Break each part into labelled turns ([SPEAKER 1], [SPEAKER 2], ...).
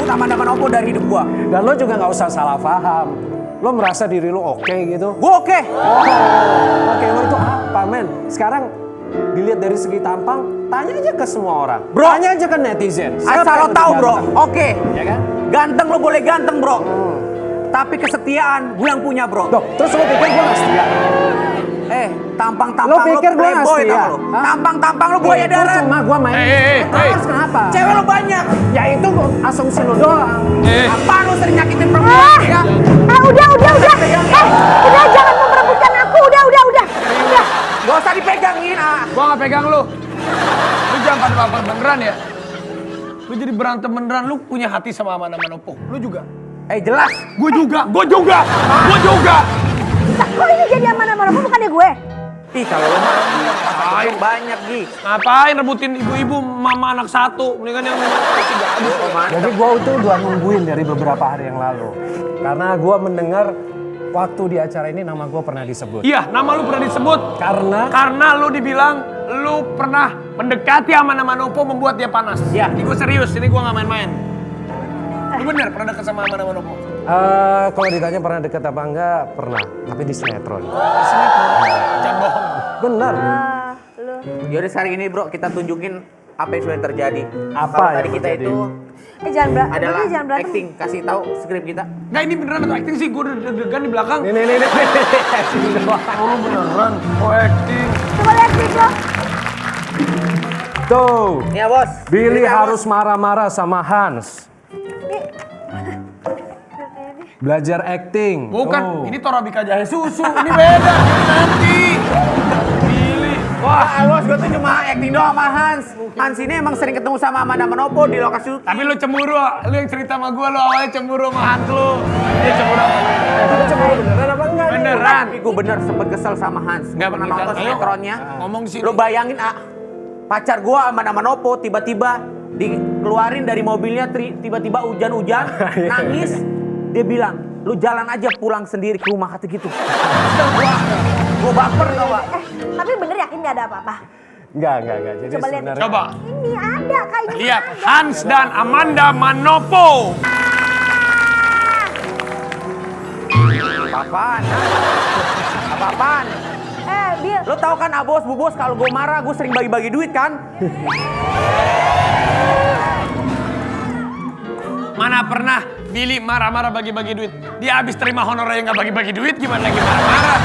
[SPEAKER 1] cabut Amanda Manopo dari hidup gue.
[SPEAKER 2] Dan lo juga nggak usah salah paham. Lo merasa diri lo oke gitu?
[SPEAKER 1] Gue oke.
[SPEAKER 2] Oke, lo itu apa men? Sekarang dilihat dari segi tampang, tanya aja ke semua orang.
[SPEAKER 1] Bro.
[SPEAKER 2] Tanya aja ke netizen.
[SPEAKER 1] Asal lo tahu bro, oke.
[SPEAKER 2] Ya kan?
[SPEAKER 1] Ganteng lo boleh ganteng bro. Tapi kesetiaan gue yang punya bro.
[SPEAKER 2] Loh, terus lo pikir gue nggak setia?
[SPEAKER 1] Tampang-tampang
[SPEAKER 2] Lo pikir gue nggak
[SPEAKER 1] playboy
[SPEAKER 2] setia?
[SPEAKER 1] tau lo.
[SPEAKER 2] Hah?
[SPEAKER 1] Tampang-tampang lo buaya
[SPEAKER 2] Itu
[SPEAKER 1] darat.
[SPEAKER 2] cuma gue main. Terus kenapa?
[SPEAKER 1] Cewek lo banyak.
[SPEAKER 2] Ya itu asumsi lo doang.
[SPEAKER 1] Apaan lo sering nyakitin perempuan ya?
[SPEAKER 3] Udah. Udah jangan memperebutkan aku. Udah.
[SPEAKER 1] Gak usah dipegangin
[SPEAKER 4] Gua nggak pegang lu. Lu jangan pada baper beneran ya. Lu jadi berantem beneran, lu punya hati sama Amanda Manopo. Lu juga.
[SPEAKER 1] Jelas.
[SPEAKER 4] Gue juga.
[SPEAKER 3] Nah, kok ini jadi aman-aman aku bukannya gue?
[SPEAKER 1] Ih kalau lo mah yang banyak Gi.
[SPEAKER 4] Ngapain rebutin ibu-ibu mama anak satu? Mendingan yang tiga aduh.
[SPEAKER 2] Jadi gue itu udah nungguin dari beberapa hari yang lalu. Karena gue mendengar waktu di acara ini nama gue pernah disebut.
[SPEAKER 4] Iya, nama lu pernah disebut. Karena lu dibilang lu pernah mendekati Amanda Manopo membuat dia panas.
[SPEAKER 1] Iya.
[SPEAKER 4] Ini gue serius, ini gue nggak main-main. Lu bener pernah dekat sama Amanda Manopo?
[SPEAKER 2] Kalau ditanya pernah deket apa enggak, pernah. Tapi di sinetron.
[SPEAKER 4] Jangan bohong.
[SPEAKER 2] Benar.
[SPEAKER 3] Lu.
[SPEAKER 1] Yaudah sekarang ini bro kita tunjukin apa yang sudah terjadi.
[SPEAKER 2] Apa
[SPEAKER 1] Kalau
[SPEAKER 2] yang
[SPEAKER 1] tadi kita
[SPEAKER 2] terjadi?
[SPEAKER 1] itu adalah
[SPEAKER 3] jangan berantem.
[SPEAKER 1] acting. Kasih tahu skrip kita.
[SPEAKER 4] Nggak ini beneran atau acting sih? Gue udah deg-degan di belakang.
[SPEAKER 2] Nih.
[SPEAKER 4] Oh lu beneran? Oh acting.
[SPEAKER 3] Coba lihat klip lo.
[SPEAKER 2] Tuh,
[SPEAKER 1] Ya bos.
[SPEAKER 2] Billy
[SPEAKER 1] Ini
[SPEAKER 2] harus marah-marah sama Hans. Belajar acting.
[SPEAKER 4] Bukan,
[SPEAKER 2] Tuh.
[SPEAKER 4] ini Torabika Jahe Susu. Ini beda. Ini nanti. Pilih.
[SPEAKER 1] Wah, bos, gue tuh cuma acting doang sama Hans. Hans ini emang sering ketemu sama Amanda Manopo di lokasi syuting.
[SPEAKER 4] Tapi lu cemburu, lu yang cerita sama gue, lu awalnya cemburu sama Hans lu. Dia cemburu sama gue.
[SPEAKER 2] Lu cemburu beneran apa enggak?
[SPEAKER 4] Beneran.
[SPEAKER 1] Tapi gue bener sempet kesel sama Hans.
[SPEAKER 4] Nggak
[SPEAKER 1] Pernah
[SPEAKER 4] bener.
[SPEAKER 1] nonton
[SPEAKER 4] Ayo,
[SPEAKER 1] sinetronnya.
[SPEAKER 4] ngomong di sini.
[SPEAKER 1] Lo bayangin pacar gue Amanda Manopo tiba-tiba dikeluarin dari mobilnya tiba-tiba hujan-hujan nangis. Dia bilang, lu jalan aja pulang sendiri ke rumah kata gitu. Gue baper tau gak?
[SPEAKER 3] Tapi bener yakin gak ada apa-apa?
[SPEAKER 2] Enggak. Jadi
[SPEAKER 3] Coba lihat.
[SPEAKER 2] sebenarnya
[SPEAKER 4] Coba,
[SPEAKER 3] Ini ada kayaknya.
[SPEAKER 4] lihat Hans dan Amanda Manopo.
[SPEAKER 1] Apaan? Apa-apaan?
[SPEAKER 3] Bil.
[SPEAKER 1] Lo tau kan abos, bu bos kalau gue marah gue sering bagi-bagi duit kan?
[SPEAKER 4] Mana pernah Billy marah-marah bagi-bagi duit. Dia habis terima honorer yang nggak bagi-bagi duit, gimana lagi marah-marah.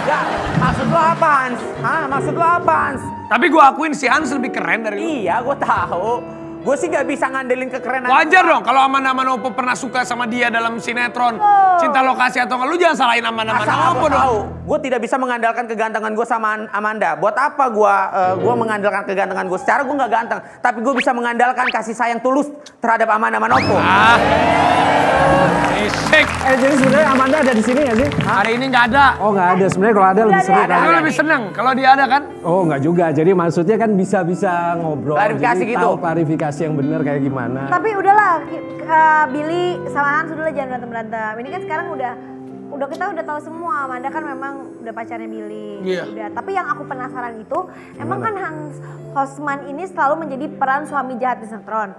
[SPEAKER 1] Ya, maksud lo apa Hans? Hah, maksud lo apa Hans?
[SPEAKER 4] Tapi gue akuin si Hans lebih keren dari lu.
[SPEAKER 1] Iya, gue tahu. Gue sih gak bisa ngandelin kekerenan.
[SPEAKER 4] Wajar dong kalau Amanda Manopo pernah suka sama dia dalam sinetron. Cinta lokasi atau enggak, lu jangan salahin Amanda
[SPEAKER 1] Asal
[SPEAKER 4] Manopo
[SPEAKER 1] gue
[SPEAKER 4] dong.
[SPEAKER 1] tahu, gue tidak bisa mengandalkan kegantengan gue sama Amanda. Buat apa gue mengandalkan kegantengan gue? Secara gue nggak ganteng, tapi gue bisa mengandalkan kasih sayang tulus terhadap Amanda Manopo.
[SPEAKER 4] Isik.
[SPEAKER 2] jadi sebenarnya Amanda ada di sini nggak sih?
[SPEAKER 4] Hari ini nggak ada.
[SPEAKER 2] Oh nggak ada. Sebenarnya kalau ada lebih seru.
[SPEAKER 4] Lu lebih seneng kalau dia ada kan?
[SPEAKER 2] Oh nggak juga. Jadi maksudnya kan bisa ngobrol.
[SPEAKER 1] Klarifikasi
[SPEAKER 2] jadi
[SPEAKER 1] gitu.
[SPEAKER 2] Tahu klarifikasi yang benar kayak gimana.
[SPEAKER 3] Tapi udahlah, Billy sama Hans udahlah jangan berantem-berantem. Ini kan sekarang udah kita udah tahu semua. Amanda kan memang udah pacarnya Billy.
[SPEAKER 4] Iya.
[SPEAKER 3] Udah. Tapi yang aku penasaran itu, emang kan Hans Hosman ini selalu menjadi peran suami jahat di sinetron.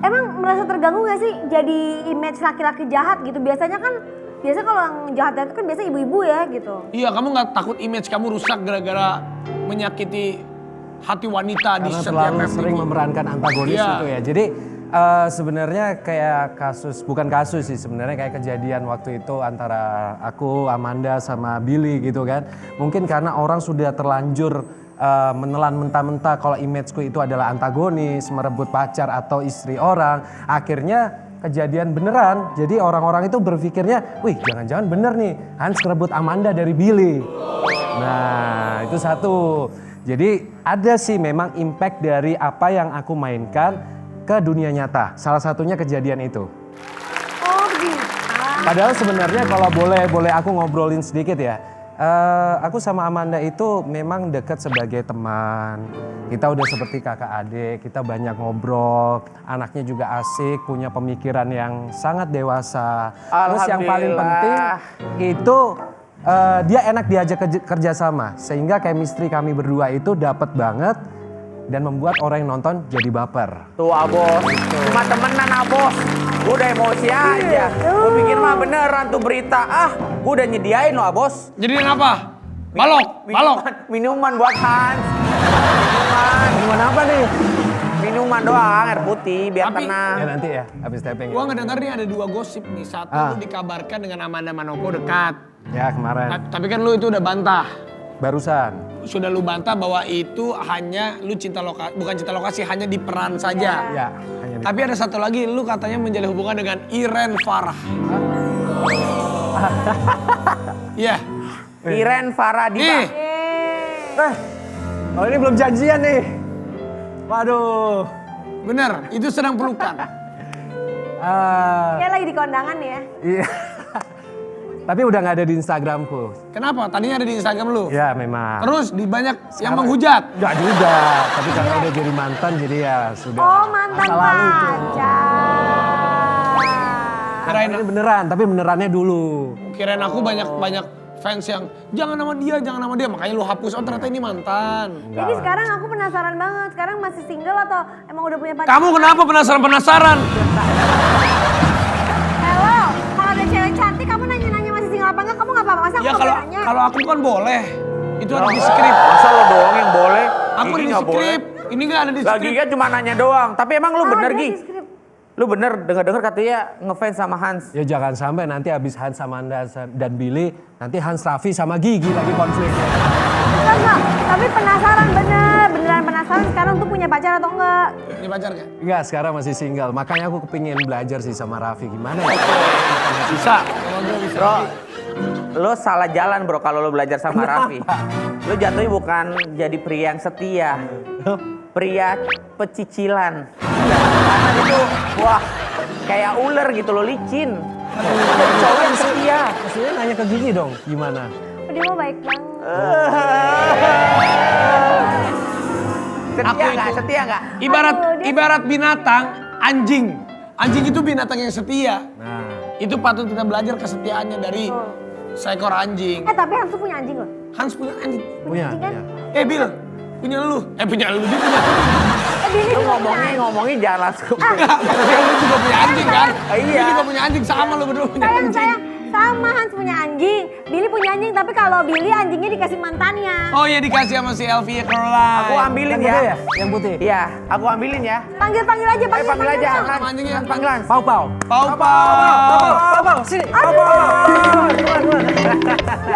[SPEAKER 3] Emang merasa terganggu gak sih jadi image laki-laki jahat gitu? Biasanya kalau yang jahat itu kan biasa ibu-ibu ya gitu.
[SPEAKER 4] Iya, kamu nggak takut image kamu rusak gara-gara menyakiti hati wanita di
[SPEAKER 2] Karena
[SPEAKER 4] setiap
[SPEAKER 2] terlalu sering memerankan antagonis
[SPEAKER 4] Iya.
[SPEAKER 2] itu ya. Jadi sebenarnya kayak bukan kasus sih sebenarnya kayak kejadian waktu itu antara aku, Amanda sama Billy gitu kan. Mungkin karena orang sudah terlanjur menelan mentah-mentah kalau imageku itu adalah antagonis, merebut pacar atau istri orang. Akhirnya kejadian beneran. Jadi orang-orang itu berpikirnya, wih jangan-jangan bener nih Hans merebut Amanda dari Billy. Nah itu satu. Jadi ada sih memang impact dari apa yang aku mainkan ke dunia nyata. Salah satunya kejadian itu.
[SPEAKER 3] Oh begitu.
[SPEAKER 2] Padahal sebenarnya kalau boleh aku ngobrolin sedikit ya. Aku sama Amanda itu memang dekat sebagai teman. Kita udah seperti kakak adik, kita banyak ngobrol. Anaknya juga asik, punya pemikiran yang sangat dewasa. Terus yang paling penting itu dia enak diajak kerja sama. Sehingga chemistry kami berdua itu dapat banget. dan membuat orang yang nonton jadi baper.
[SPEAKER 1] Tuh Abos, cuma temenan Abos. Gue udah emosi aja. Gue pikir mah beneran tuh berita. Gue udah nyediain loh Abos.
[SPEAKER 4] Jadiin apa? Balok.
[SPEAKER 1] Minuman buat Hans.
[SPEAKER 2] Minuman apa nih?
[SPEAKER 1] Minuman doang, air putih biar
[SPEAKER 4] Tapi-
[SPEAKER 1] tenang.
[SPEAKER 2] Ya nanti ya, habis tapping.
[SPEAKER 4] Gua ngedenger nih ada 2 gosip nih. Satu lu dikabarkan dengan Amanda Manopo dekat.
[SPEAKER 2] Ya kemarin,
[SPEAKER 4] Tapi kan lu itu udah bantah.
[SPEAKER 2] barusan.
[SPEAKER 4] Sudah lu bantah bahwa itu hanya lu bukan cinta lokasi, hanya di peran saja.
[SPEAKER 2] Ya, hanya di-
[SPEAKER 4] Tapi ada satu lagi, lu katanya menjalin hubungan dengan Iren Farah. Iya.
[SPEAKER 1] Iren Faradiba.
[SPEAKER 2] Oh ini belum janjian nih. Waduh.
[SPEAKER 4] Bener, itu sedang pelukan.
[SPEAKER 3] Ya lagi di kondangan ya.
[SPEAKER 2] Iya. Tapi udah nggak ada di Instagramku.
[SPEAKER 4] Kenapa? Tadinya ada di Instagram lu.
[SPEAKER 2] Ya memang.
[SPEAKER 4] Terus di banyak yang menghujat.
[SPEAKER 2] Nggak juga. Tapi karena udah jadi mantan jadi ya sudah.
[SPEAKER 3] Oh mantan
[SPEAKER 2] Masa lalu itu.
[SPEAKER 3] pacar.
[SPEAKER 4] Kirain,
[SPEAKER 2] Ini beneran, tapi benerannya dulu.
[SPEAKER 4] kirain aku banyak fans yang jangan nama dia, makanya lu hapus. Oh ternyata ini mantan.
[SPEAKER 3] Jadi sekarang aku penasaran banget. Sekarang masih single atau emang udah punya pacar?
[SPEAKER 4] Kamu kenapa penasaran?
[SPEAKER 3] Hello, kalau ada cewek cantik kamu nanya-nanya masih single apa enggak? Kamu nggak apa-apa, masa aku
[SPEAKER 4] Ya
[SPEAKER 3] nggak
[SPEAKER 4] kalau
[SPEAKER 3] boleh nanya?
[SPEAKER 4] kalau aku kan boleh. Itu ada di skrip.
[SPEAKER 1] Masa lo doang yang boleh?
[SPEAKER 4] Aku
[SPEAKER 1] Gigi
[SPEAKER 4] ada di
[SPEAKER 1] nggak boleh.
[SPEAKER 4] skrip. Ini nggak ada di
[SPEAKER 1] Lagi
[SPEAKER 4] skrip.
[SPEAKER 1] kan cuma nanya doang. Tapi emang lu bener
[SPEAKER 3] Ada
[SPEAKER 1] Gi?
[SPEAKER 3] di skrip.
[SPEAKER 1] Lu bener dengar katanya ngefans sama Hans.
[SPEAKER 2] Ya jangan sampai nanti habis Hans sama Anda dan Billy, nanti Hans Raffi sama Gigi lagi konfliknya.
[SPEAKER 3] Enggak, tapi penasaran beneran penasaran sekarang tuh punya pacar atau enggak?
[SPEAKER 4] Ini pacar gak?
[SPEAKER 2] Enggak, sekarang masih single. Makanya aku kepingin belajar sih sama Raffi. Gimana ya?
[SPEAKER 4] Bisa. Kalau gue bisa.
[SPEAKER 1] Bro, lo salah jalan bro kalau lo belajar sama Raffi. Lo jatuhnya bukan jadi pria yang setia. Pria pecicilan. Karena itu, wah kayak ular gitu lo licin. Jadi cowok yang setia.
[SPEAKER 2] Maksudnya nanya ke Gigi dong, gimana?
[SPEAKER 3] Oh, dia mau baik banget.
[SPEAKER 1] Setia
[SPEAKER 4] Aku
[SPEAKER 1] nggak?
[SPEAKER 4] itu-
[SPEAKER 1] Setia nggak?
[SPEAKER 4] Ibarat binatang, anjing. Anjing itu binatang yang setia.
[SPEAKER 2] Nah,
[SPEAKER 4] Itu patut kita belajar kesetiaannya dari seekor anjing.
[SPEAKER 3] Tapi Hans tuh punya anjing loh.
[SPEAKER 4] Hans punya anjing.
[SPEAKER 2] punya.
[SPEAKER 3] anjing kan?
[SPEAKER 2] Ya.
[SPEAKER 4] Bill, punya lu. Punya lu, dia punya.
[SPEAKER 3] Billy
[SPEAKER 1] Lo
[SPEAKER 3] juga punya anjing.
[SPEAKER 1] ngomongin jangan langsung.
[SPEAKER 4] Tapi lu juga punya anjing kan?
[SPEAKER 1] Iya.
[SPEAKER 4] Lu juga punya anjing, sama lu berdua punya anjing.
[SPEAKER 3] Sayang, sama Hans punya anjing. Billy punya anjing, tapi kalau Billy anjingnya dikasih mantannya.
[SPEAKER 4] Oh iya dikasih sama si Elvia Caroline.
[SPEAKER 1] Aku ambilin
[SPEAKER 2] Yang putih
[SPEAKER 1] ya.
[SPEAKER 2] Yang putih.
[SPEAKER 1] Iya, aku ambilin ya.
[SPEAKER 3] Panggil aja,
[SPEAKER 1] Panggil aja.
[SPEAKER 3] Hans.
[SPEAKER 4] Nama anjingnya.
[SPEAKER 1] Panggil Hans.
[SPEAKER 2] Pau Pau.
[SPEAKER 4] Pau.
[SPEAKER 2] Pau, sini.
[SPEAKER 3] Ya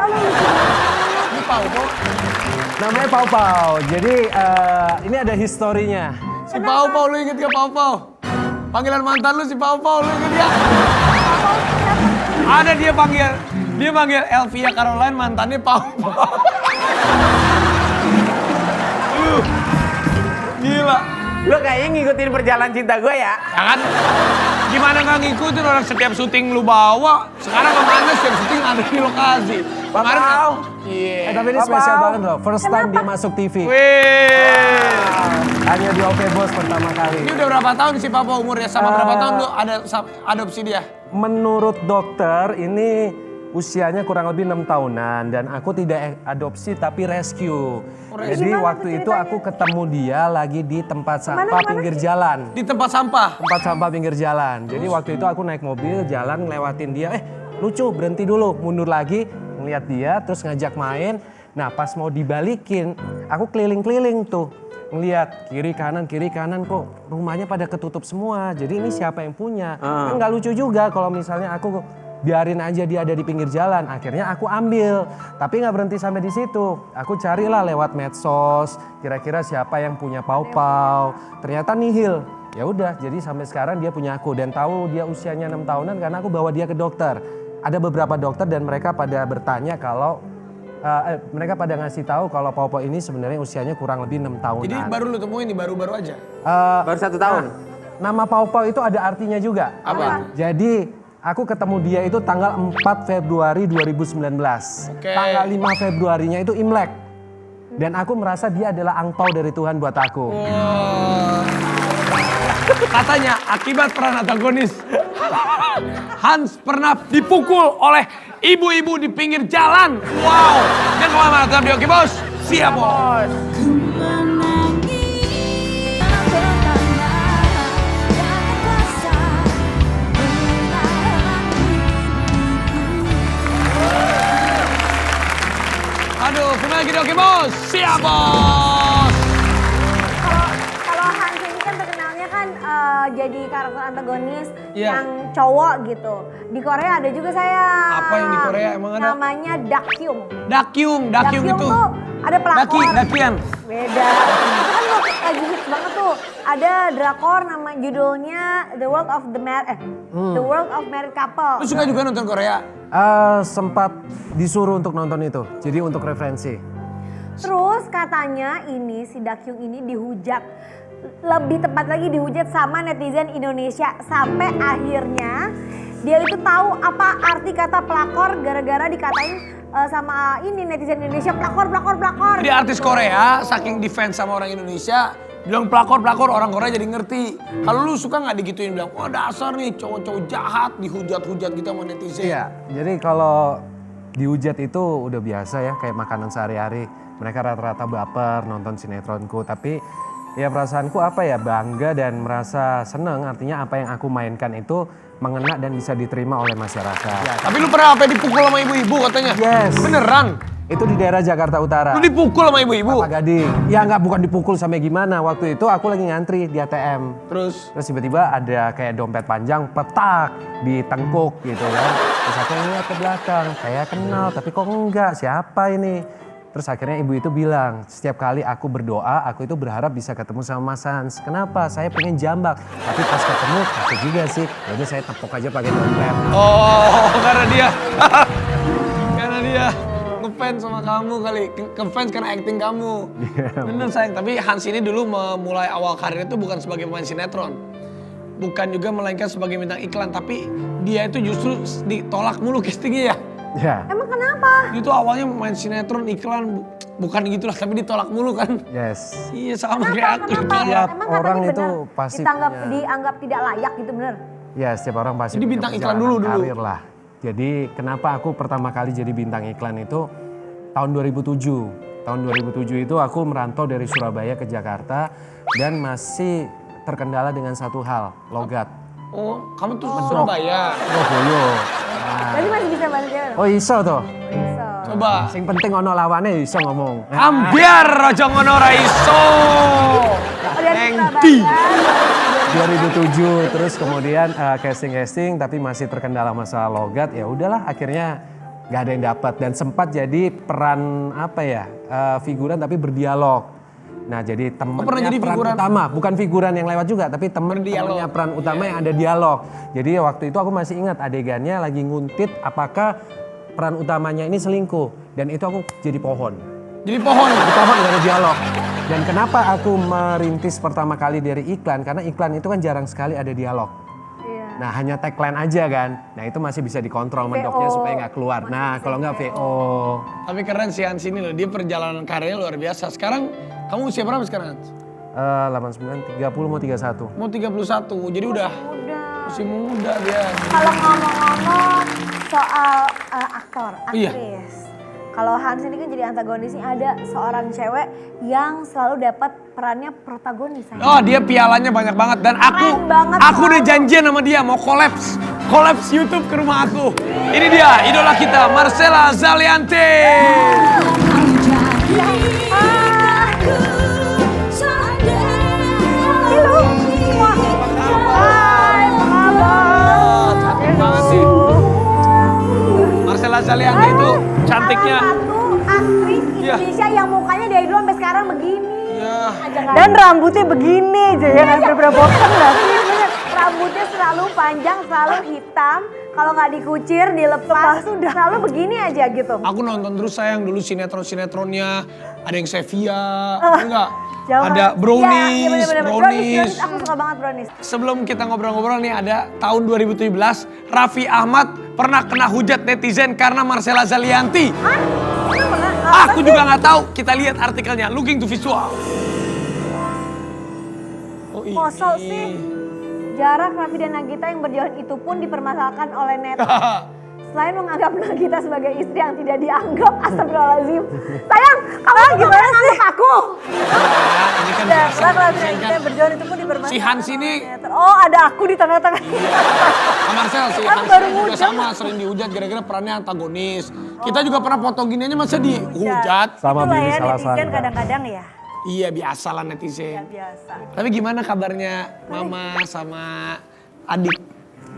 [SPEAKER 3] Allah,
[SPEAKER 4] Ini Pau.
[SPEAKER 2] Namanya Pau Pau. Jadi ini ada historinya.
[SPEAKER 4] Si Pau, lu inget gak Pau? Panggilan mantan lu si Pau, lu inget gak? Ada dia panggil Elvia Caroline, mantannya Pau. Gila.
[SPEAKER 1] Lo kayaknya ngikutin perjalanan cinta gue ya.
[SPEAKER 4] Jangan. Gimana nggak ngikutin orang setiap syuting lu bawa? Sekarang kemana setiap syuting ada di lokasi. Kemarin
[SPEAKER 1] Pau.
[SPEAKER 4] Iya.
[SPEAKER 2] Tapi ini
[SPEAKER 1] Pau
[SPEAKER 2] spesial
[SPEAKER 1] Pau.
[SPEAKER 2] banget loh. First time dia masuk TV.
[SPEAKER 4] Wih.
[SPEAKER 2] Hanya di OP Bos pertama kali.
[SPEAKER 4] Ini udah berapa tahun si Papa umurnya? Sama berapa tahun lu ada adopsi dia?
[SPEAKER 2] Menurut dokter ini usianya kurang lebih 6 tahunan dan aku tidak adopsi tapi rescue. Jadi
[SPEAKER 3] Gimana
[SPEAKER 2] waktu itu
[SPEAKER 3] ceritanya?
[SPEAKER 2] aku ketemu dia lagi di tempat sampah
[SPEAKER 3] Gimana?
[SPEAKER 2] pinggir jalan.
[SPEAKER 4] Di tempat sampah.
[SPEAKER 2] Tempat sampah pinggir jalan. Jadi waktu itu aku naik mobil jalan ngelewatin dia. Lucu berhenti dulu, mundur lagi ngeliat dia terus ngajak main. Nah pas mau dibalikin aku keliling-keliling tuh. Ngeliat kiri kanan kok rumahnya pada ketutup semua. Jadi ini siapa yang punya? Kan nggak lucu juga kalau misalnya aku biarin aja dia ada di pinggir jalan. Akhirnya aku ambil. Tapi nggak berhenti sampai di situ. Aku carilah lewat medsos. Kira-kira siapa yang punya Pau Pau. Ternyata nihil. Ya udah, jadi sampai sekarang dia punya aku dan tahu dia usianya 6 tahunan karena aku bawa dia ke dokter. Ada beberapa dokter dan mereka pada bertanya kalau mereka pada ngasih tahu kalau Pau Pau ini sebenarnya usianya kurang lebih 6 tahunan.
[SPEAKER 4] Jadi baru lu temuin nih, baru-baru aja.
[SPEAKER 1] Baru 1 tahun.
[SPEAKER 2] Nama Pau Pau itu ada artinya juga.
[SPEAKER 4] Apa?
[SPEAKER 2] Jadi aku ketemu dia itu tanggal 4 Februari 2019.
[SPEAKER 4] Oke.
[SPEAKER 2] Tanggal 5 Februarinya itu Imlek. Dan aku merasa dia adalah angpau dari Tuhan buat aku.
[SPEAKER 4] Katanya akibat peran antagonis, Hans pernah dipukul oleh ibu-ibu di pinggir jalan. Wow. Dan kemana-mana tetap di Oke Bos. Siap Bos. Siap, Bos.
[SPEAKER 3] Kalau Hans ini kan terkenalnya kan jadi karakter antagonis
[SPEAKER 4] Iya.
[SPEAKER 3] yang cowok gitu. Di Korea ada juga saya.
[SPEAKER 4] Apa yang di Korea emang ada?
[SPEAKER 3] Namanya Dakyung.
[SPEAKER 4] Dakyung itu.
[SPEAKER 3] tuh ada pelakor.
[SPEAKER 4] Dakian.
[SPEAKER 3] Beda. Itu kan lagi hits banget tuh. Ada drakor nama judulnya The World of Married Couple.
[SPEAKER 4] Lu suka juga nonton Korea?
[SPEAKER 2] Sempat disuruh untuk nonton itu, jadi untuk referensi.
[SPEAKER 3] Terus katanya ini si Dakyung ini dihujat. Lebih tepat lagi dihujat sama netizen Indonesia. Sampai akhirnya dia itu tahu apa arti kata pelakor gara-gara dikatain sama ini netizen Indonesia pelakor.
[SPEAKER 4] Jadi artis Korea saking defense sama orang Indonesia bilang pelakor orang Korea jadi ngerti. Kalau lu suka nggak digituin bilang, wah dasar nih cowok-cowok jahat dihujat-hujat gitu sama netizen.
[SPEAKER 2] Iya, jadi kalau dihujat itu udah biasa ya, kayak makanan sehari-hari. Mereka rata-rata baper nonton sinetronku, tapi ya perasaanku apa ya, bangga dan merasa seneng. Artinya apa yang aku mainkan itu mengena dan bisa diterima oleh masyarakat.
[SPEAKER 4] Tapi lu pernah apa dipukul sama ibu-ibu katanya?
[SPEAKER 2] Yes.
[SPEAKER 4] Beneran?
[SPEAKER 2] Itu di daerah Jakarta Utara.
[SPEAKER 4] Lu dipukul sama ibu-ibu?
[SPEAKER 2] Pak Gading. Ya nggak, bukan dipukul sampai gimana. Waktu itu aku lagi ngantri di ATM.
[SPEAKER 4] Terus?
[SPEAKER 2] Terus tiba-tiba ada kayak dompet panjang petak di tengkuk gitu kan. Terus aku ngeliat ke belakang, kayak kenal tapi kok enggak, siapa ini? Terus akhirnya ibu itu bilang, setiap kali aku berdoa, aku itu berharap bisa ketemu sama Mas Hans. Kenapa? Saya pengen jambak. Tapi pas ketemu, aku juga sih. Jadi saya tepuk aja pakai dompet.
[SPEAKER 4] Oh, karena dia. Karena dia ngefans sama kamu kali. Ngefans karena acting kamu. Bener sayang, tapi Hans ini dulu memulai awal karir itu bukan sebagai pemain sinetron. Bukan juga melainkan sebagai bintang iklan. Tapi dia itu justru ditolak mulu castingnya ya.
[SPEAKER 2] Ya.
[SPEAKER 3] Emang kenapa?
[SPEAKER 4] Itu awalnya main sinetron, iklan, bukan gitulah, tapi ditolak mulu kan.
[SPEAKER 2] Yes.
[SPEAKER 4] Iya sama kayak aku ditolak.
[SPEAKER 2] Tiap
[SPEAKER 3] Emang
[SPEAKER 2] orang
[SPEAKER 3] katanya
[SPEAKER 2] itu
[SPEAKER 3] benar
[SPEAKER 2] pasti
[SPEAKER 3] dianggap tidak layak gitu bener?
[SPEAKER 2] Ya, setiap orang pasti
[SPEAKER 4] Jadi
[SPEAKER 2] punya
[SPEAKER 4] bintang iklan
[SPEAKER 2] perjalanan
[SPEAKER 4] dulu.
[SPEAKER 2] karir lah. Jadi kenapa aku pertama kali jadi bintang iklan itu tahun 2007. Tahun 2007 itu aku merantau dari Surabaya ke Jakarta dan masih terkendala dengan satu hal, logat.
[SPEAKER 4] Oh, kamu tuh Surabaya.
[SPEAKER 2] Surabaya.
[SPEAKER 3] Berarti masih bisa bahasa Jawa dong?
[SPEAKER 2] Oh iso toh.
[SPEAKER 3] Bisa.
[SPEAKER 4] Coba.
[SPEAKER 2] Sing penting ono lawane iso ngomong.
[SPEAKER 4] Ambiar aja ngono ra iso.
[SPEAKER 3] Oh dari
[SPEAKER 4] Nengti.
[SPEAKER 3] Surabaya.
[SPEAKER 2] 2007 terus kemudian casting tapi masih terkendala masalah logat, ya udahlah akhirnya nggak ada yang dapat dan sempat jadi peran apa ya, figuran tapi berdialog. Nah jadi
[SPEAKER 4] pernah
[SPEAKER 2] temennya
[SPEAKER 4] jadi
[SPEAKER 2] peran
[SPEAKER 4] figuran?
[SPEAKER 2] utama, bukan figuran yang lewat juga tapi
[SPEAKER 4] Berdialog.
[SPEAKER 2] temennya peran utama yang ada dialog. Jadi waktu itu aku masih ingat adegannya lagi nguntit apakah peran utamanya ini selingkuh dan itu aku jadi pohon.
[SPEAKER 4] Jadi pohon.
[SPEAKER 2] Di pohon gak ada dialog. Dan kenapa aku merintis pertama kali dari iklan? Karena iklan itu kan jarang sekali ada dialog.
[SPEAKER 3] Iya.
[SPEAKER 2] Nah hanya tagline aja kan. Nah itu masih bisa dikontrol mendoknya
[SPEAKER 3] VO.
[SPEAKER 2] supaya nggak keluar. Nah kalau nggak VO.
[SPEAKER 4] Tapi keren si Hans ini loh, dia perjalanan karirnya luar biasa. Sekarang kamu usia berapa sekarang Hans?
[SPEAKER 2] 89, 30 mau 31.
[SPEAKER 4] Mau 31, jadi udah
[SPEAKER 3] Udah.
[SPEAKER 4] masih muda dia.
[SPEAKER 3] Kalau ngomong-ngomong soal aktor,
[SPEAKER 4] Iya.
[SPEAKER 3] aktris. Kalau Hans ini kan jadi antagonisnya, ada seorang cewek yang selalu dapat perannya protagonis.
[SPEAKER 4] Oh dia pialanya banyak banget dan
[SPEAKER 3] Keren banget,
[SPEAKER 4] aku udah
[SPEAKER 3] selalu.
[SPEAKER 4] janjian sama dia mau kolaps YouTube ke rumah aku. Ini dia idola kita Marcella Zalianty. Cantik banget sih. Marcella Zalianty itu cantiknya.
[SPEAKER 3] Salah satu aktris
[SPEAKER 4] Iya.
[SPEAKER 3] Indonesia yang mukanya dari dulu sampai sekarang begini.
[SPEAKER 4] Iya.
[SPEAKER 3] Dan rambutnya begini aja ya, nggak bener-bener bosan dah. Rambutnya selalu panjang, selalu hitam. Kalau nggak dikucir, dilepas, sudah selalu begini aja gitu.
[SPEAKER 4] Aku nonton terus sayang dulu sinetronnya. Ada yang Sevia, enggak?
[SPEAKER 3] Jauh
[SPEAKER 4] Ada
[SPEAKER 3] banget.
[SPEAKER 4] Brownies,
[SPEAKER 3] Iya, bener-bener.
[SPEAKER 4] Brownies.
[SPEAKER 3] Aku suka banget brownies.
[SPEAKER 4] Sebelum kita ngobrol-ngobrol nih ada tahun 2017 Raffi Ahmad pernah kena hujat netizen karena Marcella Zalianty.
[SPEAKER 3] Hah? Kenapa?
[SPEAKER 4] Aku juga nggak tahu. Kita lihat artikelnya. Looking to visual. Oh ini.
[SPEAKER 3] Kosong sih. Jarak Raffi dan Nagita yang berjauhan itu pun dipermasalahkan oleh netizen. Selain menganggap Nagita sebagai istri yang tidak dianggap, astagfirullahaladzim. Sayang, kamu gimana sih? Aku.
[SPEAKER 4] Nah, ini kan
[SPEAKER 3] Udah,
[SPEAKER 4] biasa.
[SPEAKER 3] kelak
[SPEAKER 4] Saya
[SPEAKER 3] kita
[SPEAKER 4] kan
[SPEAKER 3] berjuang itu pun diperbanyak.
[SPEAKER 4] Si Hans ini
[SPEAKER 3] Oh, ada aku di tengah-tengah.
[SPEAKER 4] Marcel si
[SPEAKER 3] Aku
[SPEAKER 4] Hans
[SPEAKER 3] baru
[SPEAKER 4] juga
[SPEAKER 3] ngujat.
[SPEAKER 4] sama sering dihujat gara-gara perannya antagonis. Kita juga pernah foto gini aja masa dihujat.
[SPEAKER 2] Sama
[SPEAKER 3] Itulah
[SPEAKER 2] Billy
[SPEAKER 3] ya
[SPEAKER 2] salah
[SPEAKER 3] netizen
[SPEAKER 2] sangka.
[SPEAKER 3] kadang-kadang ya.
[SPEAKER 4] Iya biasa lah
[SPEAKER 3] Ya
[SPEAKER 4] netizen.
[SPEAKER 3] biasa.
[SPEAKER 4] Tapi gimana kabarnya Mama sama adik?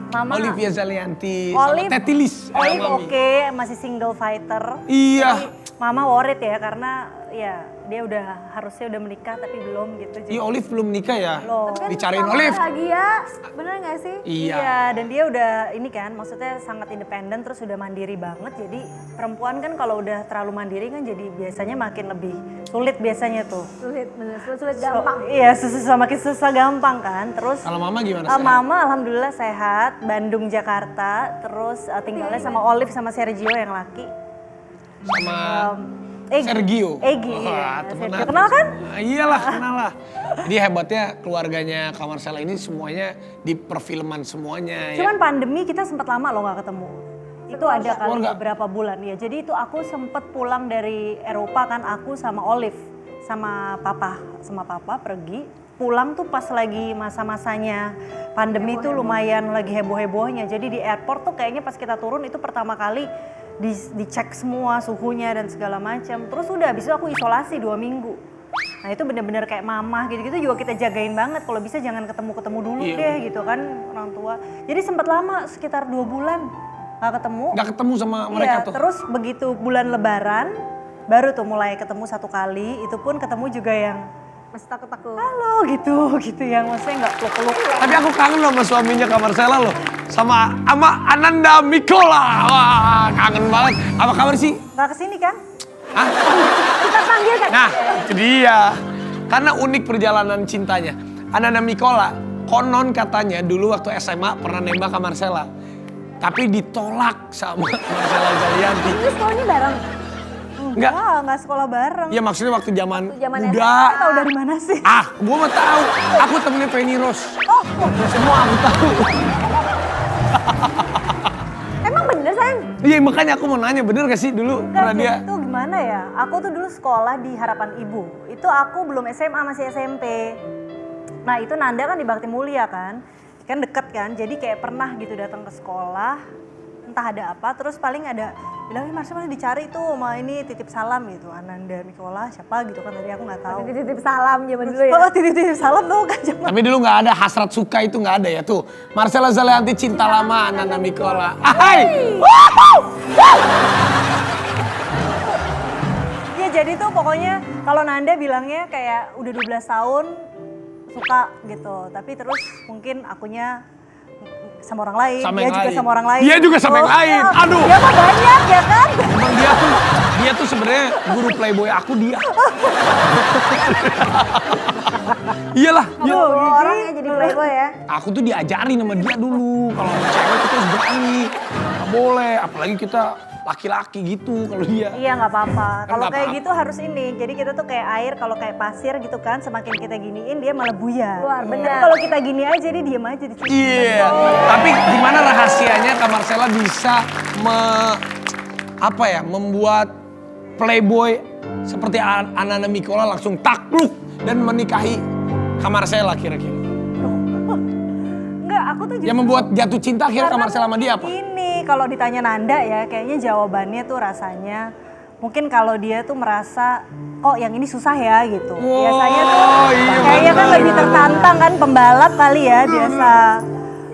[SPEAKER 3] Mama
[SPEAKER 4] Olivia Zalianti
[SPEAKER 3] Olive-
[SPEAKER 4] sama Tetilis.
[SPEAKER 3] Olive
[SPEAKER 4] Mami.
[SPEAKER 3] oke, masih single fighter.
[SPEAKER 4] Iya.
[SPEAKER 3] Mama worried ya karena ya dia harusnya udah menikah tapi belum gitu. Jadi
[SPEAKER 4] Iya Olive belum nikah ya?
[SPEAKER 3] belum.
[SPEAKER 4] Dicariin
[SPEAKER 3] Sama
[SPEAKER 4] Olive.
[SPEAKER 3] bahagia, bener gak sih?
[SPEAKER 4] Iya.
[SPEAKER 3] Dan dia udah ini kan, maksudnya sangat independen terus udah mandiri banget. Jadi perempuan kan kalau udah terlalu mandiri kan jadi biasanya makin lebih sulit biasanya tuh.
[SPEAKER 5] Sulit, bener. Sulit gampang.
[SPEAKER 3] Iya, makin susah gampang kan. Terus
[SPEAKER 4] Kalau Mama gimana? sehat?
[SPEAKER 3] Mama alhamdulillah sehat, Bandung, Jakarta. Terus tinggalnya sama Olive sama Sergio yang laki.
[SPEAKER 4] Sama
[SPEAKER 3] Egy.
[SPEAKER 4] Sergio.
[SPEAKER 3] Egy,
[SPEAKER 4] Wah,
[SPEAKER 3] iya.
[SPEAKER 4] temen
[SPEAKER 3] Sergio.
[SPEAKER 4] aku.
[SPEAKER 3] Kenal kan?
[SPEAKER 4] Iyalah, kenal lah. Jadi hebatnya keluarganya Kak Marcella ini semuanya di perfilman semuanya ya.
[SPEAKER 3] Cuman pandemi kita sempat lama loh nggak ketemu. Itu ada kali
[SPEAKER 4] Keluarga.
[SPEAKER 3] beberapa bulan ya. Jadi itu aku sempet pulang dari Eropa kan, aku sama Olive sama papa pergi. Pulang tuh pas lagi masa-masanya pandemi tuh lumayan lagi heboh-hebohnya. Jadi di airport tuh kayaknya pas kita turun itu pertama kali dicek semua suhunya dan segala macam. Terus udah habis itu aku isolasi 2 minggu. Nah itu bener-bener kayak mamah gitu-gitu juga kita jagain banget. Kalau bisa jangan ketemu-ketemu dulu
[SPEAKER 4] Iya.
[SPEAKER 3] deh gitu kan orang tua. Jadi sempat lama sekitar 2 bulan gak ketemu.
[SPEAKER 4] Gak ketemu sama mereka
[SPEAKER 3] Iya,
[SPEAKER 4] tuh.
[SPEAKER 3] terus begitu bulan lebaran baru tuh mulai ketemu 1 kali. Itu pun ketemu juga yang
[SPEAKER 5] Masih takut-takut.
[SPEAKER 3] halo gitu yang maksudnya nggak peluk-peluk.
[SPEAKER 4] Tapi aku kangen loh sama suaminya Kak Marcella loh. Sama Ananda Mikola. Wah, kangen banget. Apa kabar sih?
[SPEAKER 3] Nggak kesini kan?
[SPEAKER 4] Hah?
[SPEAKER 5] Kita panggil kan?
[SPEAKER 4] Nah, itu dia. Karena unik perjalanan cintanya. Ananda Mikola, konon katanya dulu waktu SMA pernah nembak Kak Marcella. Tapi ditolak sama Marcella Zalianti.
[SPEAKER 5] Ini sekolahnya bareng.
[SPEAKER 4] Enggak.
[SPEAKER 3] Nggak sekolah bareng.
[SPEAKER 4] Ya maksudnya waktu zaman
[SPEAKER 5] zaman
[SPEAKER 4] muda.
[SPEAKER 3] Tahu dari mana sih?
[SPEAKER 4] Ah, gua mah tahu. Aku temennya Penny Rose. Semua aku tahu.
[SPEAKER 5] Emang bener sayang?
[SPEAKER 4] Iya, makanya aku mau nanya, bener gak sih dulu
[SPEAKER 3] Enggak,
[SPEAKER 4] pernah
[SPEAKER 3] jadi
[SPEAKER 4] dia?
[SPEAKER 3] itu gimana ya? Aku tuh dulu sekolah di Harapan Ibu. Itu aku belum SMA, masih SMP. Nah itu Nanda kan di Bakti Mulia kan. Kan deket kan, jadi kayak pernah gitu datang ke sekolah. Entah ada apa, terus paling ada bilang, Marsha mana dicari tuh sama ini titip salam gitu. Ananda Mikola siapa gitu kan, tadi aku nggak tahu.
[SPEAKER 5] Titip salam zaman dulu ya.
[SPEAKER 3] Oh titip salam tuh kan zaman.
[SPEAKER 4] Tapi dulu nggak ada hasrat suka itu nggak ada ya tuh. Marcella Zalianti cinta lama Ananda Mikola. Hai.
[SPEAKER 3] Ya jadi tuh pokoknya kalau Nanda bilangnya kayak udah 12 tahun suka gitu. Tapi terus mungkin akunya sama orang lain,
[SPEAKER 4] Sama
[SPEAKER 3] dia
[SPEAKER 4] yang
[SPEAKER 3] juga
[SPEAKER 4] lain.
[SPEAKER 3] sama orang lain.
[SPEAKER 4] Dia juga sama yang lain.
[SPEAKER 3] iya.
[SPEAKER 4] Aduh.
[SPEAKER 3] Dia mah banyak ya kan?
[SPEAKER 4] Emang dia tuh sebenarnya guru playboy aku dia. Iyalah.
[SPEAKER 3] Aduh,
[SPEAKER 5] Orangnya jadi playboy ya.
[SPEAKER 4] Aku tuh diajarin sama dia dulu. Kalau sama cewek kita harus berani. Gak boleh. Apalagi kita laki-laki gitu kalau dia.
[SPEAKER 3] Iya nggak apa-apa.
[SPEAKER 4] Kan
[SPEAKER 3] Kalau
[SPEAKER 4] nggak
[SPEAKER 3] kayak
[SPEAKER 4] apa-apa.
[SPEAKER 3] gitu harus ini. Jadi kita tuh kayak air, kalau kayak pasir gitu kan, semakin kita giniin dia malah buyar.
[SPEAKER 5] Keluar,
[SPEAKER 3] Tapi
[SPEAKER 5] benar.
[SPEAKER 3] kalau kita gini aja dia diem aja di situ.
[SPEAKER 4] Iya. Tapi gimana rahasianya Kak Marcella bisa membuat playboy seperti Ananda Mikola langsung takluk dan menikahi Kak Marcella kira-kira?
[SPEAKER 3] Enggak, aku tuh
[SPEAKER 4] Yang membuat jatuh cinta akhirnya Kak
[SPEAKER 3] Karena
[SPEAKER 4] Marcella sama dia apa?
[SPEAKER 3] Ini kalau ditanya Nanda ya, kayaknya jawabannya tuh rasanya mungkin kalau dia tuh merasa kok yang ini susah ya gitu. Biasanya tuh
[SPEAKER 4] iya,
[SPEAKER 3] kayaknya kan
[SPEAKER 4] benar.
[SPEAKER 3] lebih tertantang kan, pembalap kali ya biasa.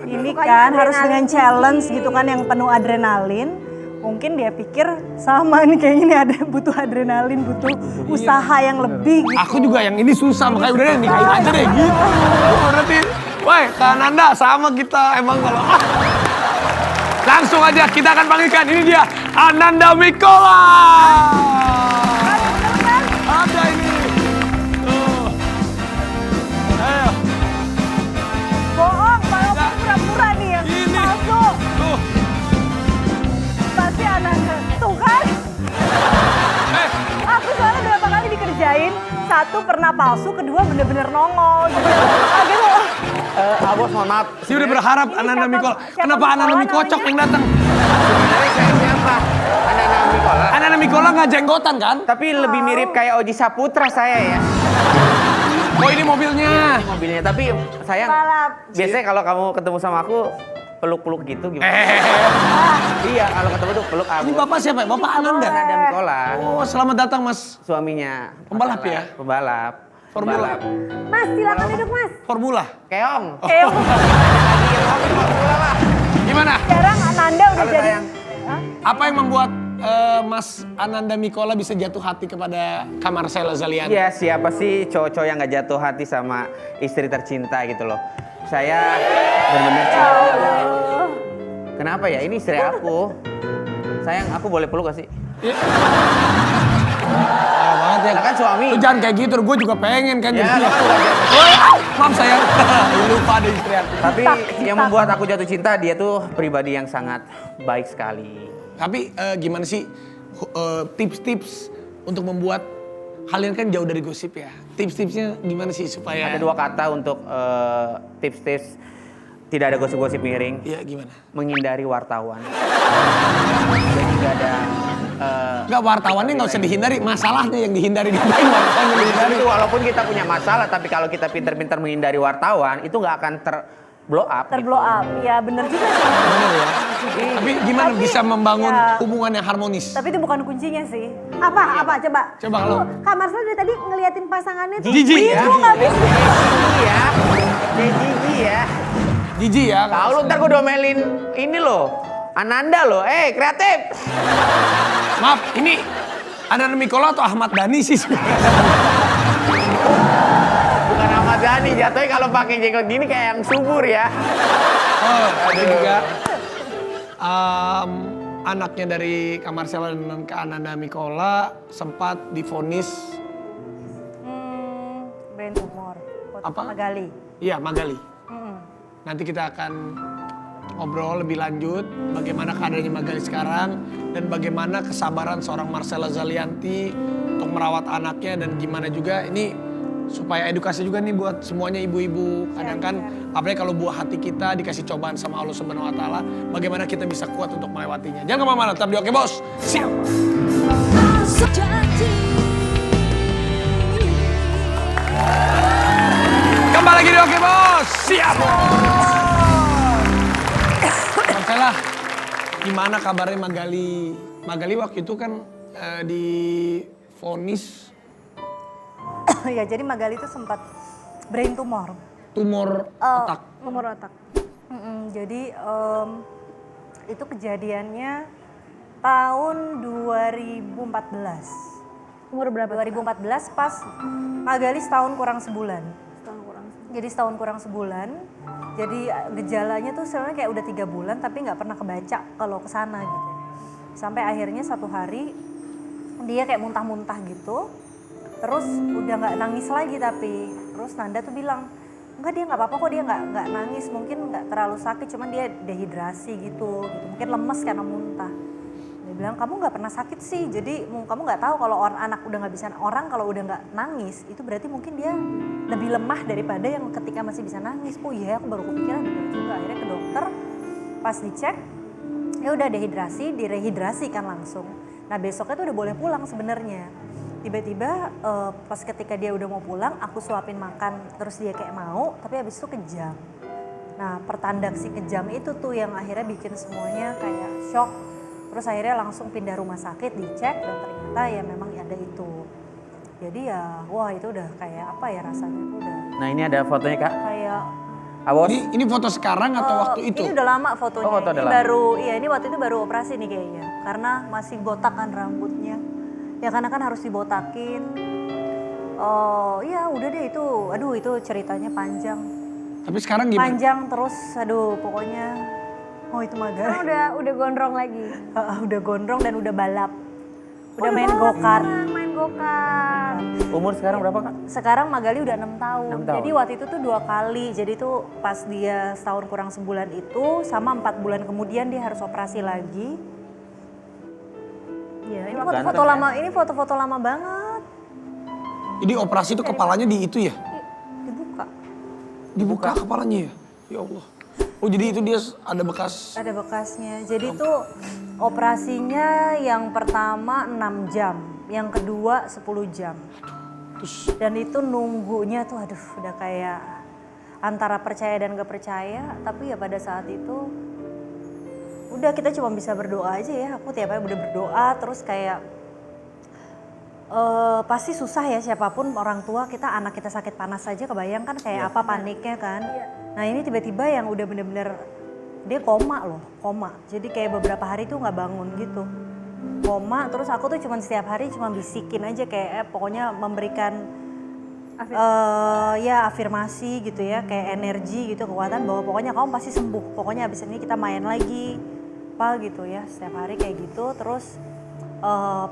[SPEAKER 3] Ini
[SPEAKER 5] Sukanya
[SPEAKER 3] kan harus
[SPEAKER 5] adrenalin
[SPEAKER 3] dengan
[SPEAKER 5] tinggi.
[SPEAKER 3] challenge gitu kan yang penuh adrenalin. Mungkin dia pikir sama nih kayaknya ini ada butuh adrenalin, butuh usaha yang lebih gitu.
[SPEAKER 4] Aku juga yang ini susah makanya udah deh nikahin aja deh gitu. Berarti, woi Kak Nanda sama kita emang kalau langsung aja kita akan panggilkan ini dia Ananda Mikola. Ada ini. Tuh. Ayo.
[SPEAKER 3] Bohong, kalau pura-pura nih yang
[SPEAKER 4] Ini.
[SPEAKER 3] palsu.
[SPEAKER 4] Tuh.
[SPEAKER 3] Pasti Ananda. Tuh kan?
[SPEAKER 4] Eh,
[SPEAKER 3] Aku soalnya berapa kali dikerjain, satu pernah palsu, kedua bener-bener nongol gitu. Gitu.
[SPEAKER 1] Bos mohon maaf.
[SPEAKER 4] dia udah berharap
[SPEAKER 3] Ini
[SPEAKER 4] Ananda
[SPEAKER 3] siapa-
[SPEAKER 4] Mikola.
[SPEAKER 3] siapa
[SPEAKER 4] Kenapa Ananda
[SPEAKER 3] Mikola
[SPEAKER 4] Mikocok
[SPEAKER 3] namanya?
[SPEAKER 4] yang datang?
[SPEAKER 1] Sebenarnya saya siapa? Ananda Mikola.
[SPEAKER 4] Ananda Mikola nggak jenggotan kan?
[SPEAKER 1] Tapi lebih mirip kayak Oji Saputra saya ya.
[SPEAKER 4] Oh ini mobilnya.
[SPEAKER 1] Ini mobilnya, tapi sayang
[SPEAKER 3] Balap.
[SPEAKER 1] biasanya kalau kamu ketemu sama aku peluk-peluk gitu gimana? Iya, kalau ketemu tuh peluk aku.
[SPEAKER 4] Ini bapak siapa? Bapak Ananda.
[SPEAKER 1] Ananda Mikola,
[SPEAKER 4] Oh selamat datang mas.
[SPEAKER 1] suaminya.
[SPEAKER 4] Pembalap ya?
[SPEAKER 1] Pembalap.
[SPEAKER 4] Formula.
[SPEAKER 1] Pembalap.
[SPEAKER 3] Mas, silakan duduk Mas.
[SPEAKER 4] Formula.
[SPEAKER 1] Keong.
[SPEAKER 3] Keong.
[SPEAKER 1] Lagi yang ngomongin Formula lah.
[SPEAKER 4] Gimana?
[SPEAKER 3] Sekarang Ananda udah
[SPEAKER 1] Halo,
[SPEAKER 3] jadi...
[SPEAKER 1] sayang.
[SPEAKER 4] Apa yang membuat Mas Ananda Mikola bisa jatuh hati kepada Marcella Zalianty?
[SPEAKER 1] Iya, siapa sih cowok-cowok yang gak jatuh hati sama istri tercinta gitu loh. Saya benar-benar cinta. Kenapa ya? Ini istri aku. Sayang, aku boleh peluk gak sih?
[SPEAKER 4] Banget ya.
[SPEAKER 1] Nah, kan suami.
[SPEAKER 4] Lu jangan kayak gitu, gue juga pengen kan.
[SPEAKER 1] Ya,
[SPEAKER 4] jadinya.
[SPEAKER 1] lo kan udah jatuh.
[SPEAKER 4] Maaf sayang, lupa ada istri aku.
[SPEAKER 1] Tapi yang membuat aku jatuh cinta, dia tuh pribadi yang sangat baik sekali.
[SPEAKER 4] Tapi gimana sih tips-tips untuk membuat kalian kan jauh dari gosip ya. Tips-tipsnya gimana sih supaya...
[SPEAKER 1] Ada 2 kata untuk tips-tips tidak ada gosip-gosip miring.
[SPEAKER 4] Iya gimana?
[SPEAKER 1] Menghindari wartawan. Dan juga ada...
[SPEAKER 4] Enggak, wartawannya nggak usah dihindari, masalahnya yang dihindari. Ngapain wartawan yang dihindari?
[SPEAKER 1] Itu walaupun kita punya masalah, tapi kalau kita pintar-pintar menghindari wartawan, itu nggak akan terblow up.
[SPEAKER 3] Terblow up. Ya bener juga sih.
[SPEAKER 4] Bener ya? Tapi gimana
[SPEAKER 3] Tapi,
[SPEAKER 4] bisa membangun
[SPEAKER 3] ya.
[SPEAKER 4] hubungan yang harmonis?
[SPEAKER 3] Tapi itu bukan kuncinya sih.
[SPEAKER 5] Apa coba?
[SPEAKER 4] Coba kalau-
[SPEAKER 5] Kak Marcel dari tadi ngeliatin pasangannya tuh.
[SPEAKER 4] Jijik ya?
[SPEAKER 3] Bingung gak bisa.
[SPEAKER 1] Gigi ya, gigi ya.
[SPEAKER 4] Jijik ya?
[SPEAKER 1] Tahu lu ntar gue domelin ini loh, Ananda loh, kreatif.
[SPEAKER 4] Maaf, ini Ananda Mikola atau Ahmad Dhani sih sebenarnya?
[SPEAKER 1] Bukan Ahmad Dhani, jatuhnya kalau pakai jenggot gini kayak yang subur ya.
[SPEAKER 4] Oh, ada juga anaknya dari Kak Marcella dan Kak Ananda Mikola sempat divonis
[SPEAKER 3] Brain tumor.
[SPEAKER 4] Apa?
[SPEAKER 3] Magali.
[SPEAKER 4] Iya, Magali. Nanti kita akan ngobrol lebih lanjut bagaimana keadaannya Magali sekarang dan bagaimana kesabaran seorang Marcella Zalianty untuk merawat anaknya dan gimana juga ini supaya edukasi juga nih buat semuanya ibu-ibu. Kadang kan apalagi kalau buah hati kita dikasih cobaan sama Allah Subhanahu wa taala, bagaimana kita bisa kuat untuk melewatinya. Jangan kemana-mana, tetap di Oke Bos. Siap. Kembali lagi di Oke Bos. Siap. Marcella, gimana kabarnya Magali? Magali waktu itu kan divonis
[SPEAKER 3] Ya jadi Magali itu sempat brain tumor.
[SPEAKER 4] tumor otak.
[SPEAKER 3] Tumor otak. Jadi itu kejadiannya tahun 2014.
[SPEAKER 5] Umur berapa?
[SPEAKER 3] 2014 pas Magali setahun kurang sebulan.
[SPEAKER 5] Setahun kurang.
[SPEAKER 3] Jadi setahun kurang sebulan. Jadi gejalanya tuh sebenarnya kayak udah 3 bulan tapi nggak pernah kebaca kalau kesana gitu. Sampai akhirnya satu hari dia kayak muntah-muntah gitu. Terus udah nggak nangis lagi tapi terus Nanda tuh bilang enggak dia nggak apa-apa kok, dia nggak nangis, mungkin nggak terlalu sakit cuman dia dehidrasi gitu mungkin lemes karena muntah. Dia bilang kamu nggak pernah sakit sih, jadi kamu nggak tahu kalau anak udah nggak bisa, orang kalau udah nggak nangis itu berarti mungkin dia lebih lemah daripada yang ketika masih bisa nangis. Oh iya aku baru kepikiran, bener juga. Akhirnya ke dokter, pas dicek ya udah dehidrasi, direhidrasikan langsung. Nah besoknya tuh udah boleh pulang sebenarnya. Tiba-tiba pas ketika dia udah mau pulang, aku suapin makan, terus dia kayak mau, tapi habis itu kejang. Nah pertanda si kejang itu tuh yang akhirnya bikin semuanya kayak shock. Terus akhirnya langsung pindah rumah sakit, dicek dan ternyata ya memang ada itu. Jadi ya wah itu udah kayak apa ya rasanya tuh udah
[SPEAKER 1] Nah ini ada fotonya Kak.
[SPEAKER 3] kayak
[SPEAKER 1] Awas.
[SPEAKER 4] Ini foto sekarang atau waktu itu?
[SPEAKER 3] Ini udah lama fotonya.
[SPEAKER 1] Oh, foto
[SPEAKER 3] ini
[SPEAKER 1] udah lama.
[SPEAKER 3] baru, iya ini waktu itu baru operasi nih kayaknya. Karena masih botak kan rambutnya. Ya karena kan harus dibotakin. Oh iya udah deh itu, aduh itu ceritanya panjang.
[SPEAKER 4] Tapi sekarang gimana?
[SPEAKER 3] Panjang terus, aduh pokoknya. Oh itu
[SPEAKER 5] Sekarang
[SPEAKER 3] magal.
[SPEAKER 5] udah gondrong lagi.
[SPEAKER 3] Udah gondrong dan udah balap. Udah
[SPEAKER 5] Udah
[SPEAKER 3] main
[SPEAKER 5] balap
[SPEAKER 3] go-kart.
[SPEAKER 5] sekarang, main go-kart.
[SPEAKER 1] Umur sekarang berapa Kak?
[SPEAKER 3] Sekarang Magali udah 6 tahun.
[SPEAKER 1] 6 tahun.
[SPEAKER 3] Jadi waktu itu tuh 2 kali. Jadi tuh pas dia setahun kurang sebulan itu sama 4 bulan kemudian dia harus operasi lagi. Ya, ini
[SPEAKER 1] Ganteng
[SPEAKER 3] foto-foto
[SPEAKER 1] ya?
[SPEAKER 3] lama, ini foto-foto lama banget.
[SPEAKER 4] Jadi operasi itu kepalanya di itu ya?
[SPEAKER 3] Dibuka.
[SPEAKER 4] Dibuka kepalanya ya? Ya Allah. Oh jadi itu dia ada bekas.
[SPEAKER 3] Ada bekasnya. Jadi tuh operasinya yang pertama 6 jam, yang kedua 10 jam.
[SPEAKER 5] Dan itu nunggunya tuh aduh udah kayak antara percaya dan gak percaya. Tapi ya pada saat itu udah kita cuma bisa berdoa aja ya. Aku tiap hari udah berdoa terus kayak pasti susah ya siapapun orang tua kita, anak kita sakit panas saja kebayang kan kayak apa paniknya kan. Nah ini tiba-tiba yang udah bener-bener dia koma loh, koma. Jadi kayak beberapa hari tuh nggak bangun gitu. Koma terus aku tuh cuma setiap hari cuma bisikin aja kayak pokoknya memberikan ya afirmasi gitu ya, kayak energi gitu, kekuatan bahwa pokoknya kamu pasti sembuh. Pokoknya abis ini kita main lagi apa gitu ya, setiap hari kayak gitu. Terus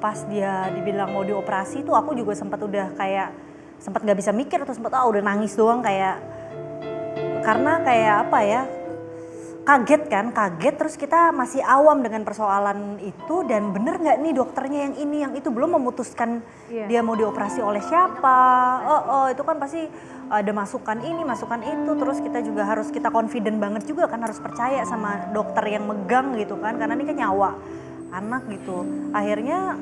[SPEAKER 5] pas dia dibilang mau dioperasi tuh aku juga sempat udah kayak sempat nggak bisa mikir atau sempat udah nangis doang kayak karena kayak apa ya, kaget terus kita masih awam dengan persoalan itu dan bener nggak nih dokternya yang ini yang itu belum memutuskan dia mau dioperasi oleh siapa. Itu kan pasti ada masukan ini masukan itu, terus kita juga harus kita confident banget juga kan, harus percaya sama dokter yang megang gitu kan karena ini kan nyawa anak gitu. Akhirnya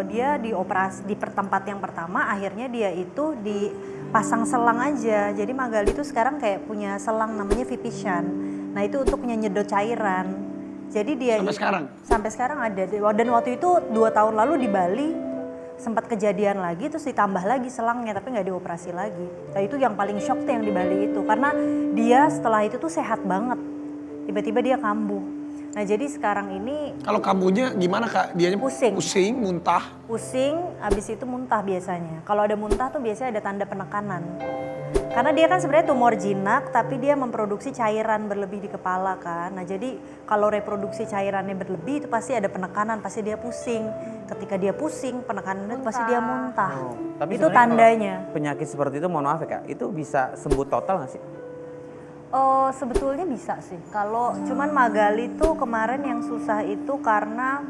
[SPEAKER 5] dia dioperasi di tempat yang pertama, akhirnya dia itu dipasang selang aja. Jadi Magali itu sekarang kayak punya selang namanya Vipishan. Nah itu untuk nyedot cairan. Jadi dia sampai sekarang ada. Dan waktu itu 2 tahun lalu di Bali sempat kejadian lagi terus ditambah lagi selangnya tapi nggak dioperasi lagi. Nah itu yang paling shock tuh yang di Bali itu karena dia setelah itu tuh sehat banget. Tiba-tiba dia kambuh. Nah jadi sekarang ini
[SPEAKER 4] Kalau kambuhnya gimana Kak? Dianya
[SPEAKER 5] Pusing.
[SPEAKER 4] muntah.
[SPEAKER 5] pusing, abis itu muntah biasanya. Kalau ada muntah tuh biasanya ada tanda penekanan. Karena dia kan sebenarnya tumor jinak tapi dia memproduksi cairan berlebih di kepala kan. Nah jadi kalau reproduksi cairannya berlebih itu pasti ada penekanan, pasti dia pusing. Ketika dia pusing, penekanannya itu pasti dia muntah.
[SPEAKER 1] Tapi
[SPEAKER 5] Itu
[SPEAKER 1] sebenarnya
[SPEAKER 5] tandanya.
[SPEAKER 1] kalau penyakit seperti itu mohon maaf ya Kak, itu bisa sembuh total nggak sih?
[SPEAKER 5] Sebetulnya bisa sih. Kalau cuman Magali tuh kemarin yang susah itu karena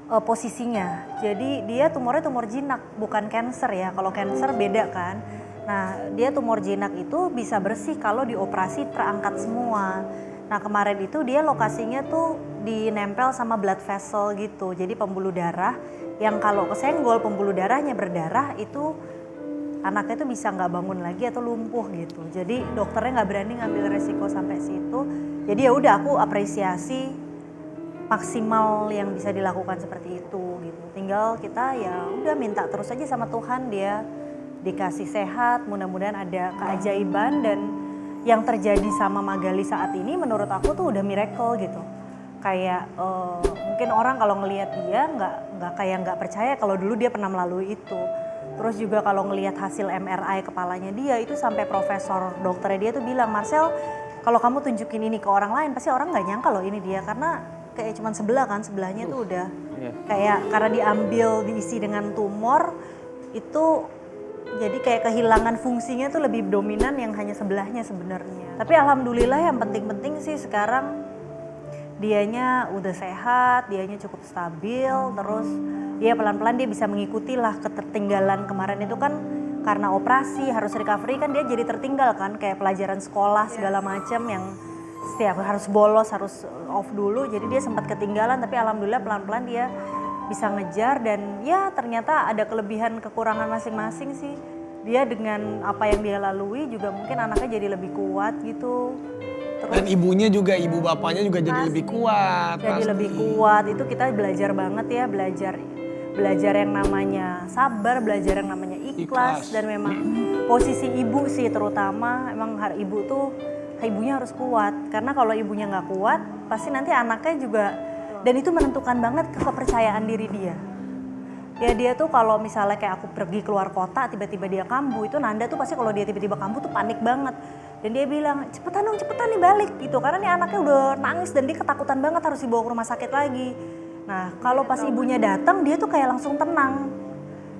[SPEAKER 5] posisinya. Jadi dia tumornya tumor jinak, bukan cancer ya. Kalau cancer beda kan. Nah dia tumor jinak itu bisa bersih kalau dioperasi terangkat semua. Nah kemarin itu dia lokasinya tuh dinempel sama blood vessel gitu. Jadi pembuluh darah yang kalau kesenggol pembuluh darahnya berdarah itu anaknya tuh bisa nggak bangun lagi atau lumpuh gitu. Jadi dokternya nggak berani ngambil resiko sampai situ. Jadi ya udah aku apresiasi maksimal yang bisa dilakukan seperti itu gitu. Tinggal kita ya udah minta terus aja sama Tuhan dia dikasih sehat. Mudah-mudahan ada keajaiban dan yang terjadi sama Magali saat ini menurut aku tuh udah miracle gitu. Kayak mungkin orang kalau ngelihat dia nggak percaya kalau dulu dia pernah melalui itu. Terus juga kalau ngelihat hasil MRI kepalanya dia itu sampai profesor dokternya dia tuh bilang, Marcel kalau kamu tunjukin ini ke orang lain pasti orang nggak nyangka loh ini dia karena kayak cuman sebelahnya tuh udah kayak karena diambil diisi dengan tumor itu jadi kayak kehilangan fungsinya tuh lebih dominan yang hanya sebelahnya sebenarnya. Tapi alhamdulillah yang penting-penting sih sekarang dianya udah sehat, dianya cukup stabil, terus ya pelan-pelan dia bisa mengikuti lah ketertinggalan kemarin itu kan karena operasi harus recovery kan dia jadi tertinggal kan kayak pelajaran sekolah segala macam yang setiap harus bolos harus off dulu jadi dia sempat ketinggalan tapi alhamdulillah pelan-pelan dia bisa ngejar dan ya ternyata ada kelebihan kekurangan masing-masing sih. Dia dengan apa yang dia lalui juga mungkin anaknya jadi lebih kuat gitu. Terus,
[SPEAKER 4] Dan ibunya juga, ibu bapaknya juga jadi lebih kuat.
[SPEAKER 5] Jadi lebih kuat, itu kita belajar banget ya, belajar yang namanya sabar, belajar yang namanya ikhlas. Dan memang posisi ibu sih terutama, emang ibu tuh, ibunya harus kuat. Karena kalau ibunya nggak kuat, pasti nanti anaknya juga, dan itu menentukan banget kepercayaan diri dia. Ya dia tuh kalau misalnya kayak aku pergi keluar kota tiba-tiba dia kambuh itu Nanda tuh pasti kalau dia tiba-tiba kambuh tuh panik banget. Dan dia bilang cepetan nih balik gitu karena nih anaknya udah nangis dan dia ketakutan banget harus dibawa ke rumah sakit lagi. Nah kalau pas ibunya datang dia tuh kayak langsung tenang.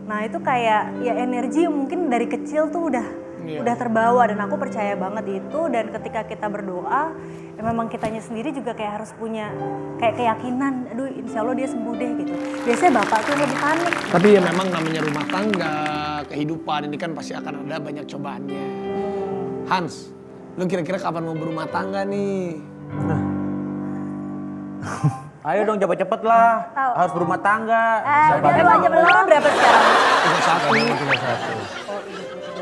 [SPEAKER 5] Nah itu kayak ya energi mungkin dari kecil tuh udah terbawa dan aku percaya banget itu dan ketika kita berdoa ya memang kitanya sendiri juga kayak harus punya kayak keyakinan aduh insya Allah dia sembuh deh gitu. Biasanya bapak tuh lebih panik.
[SPEAKER 4] Tapi ya memang namanya rumah tangga, kehidupan ini kan pasti akan ada banyak cobaannya. Hans, lu kira-kira kapan mau berumah tangga nih?
[SPEAKER 2] Nah,
[SPEAKER 1] Ayo dong cepet-cepet lah.
[SPEAKER 3] Tahu.
[SPEAKER 1] Harus berumah tangga.
[SPEAKER 3] Belum aja belum.
[SPEAKER 5] Umur berapa sekarang?
[SPEAKER 2] 31.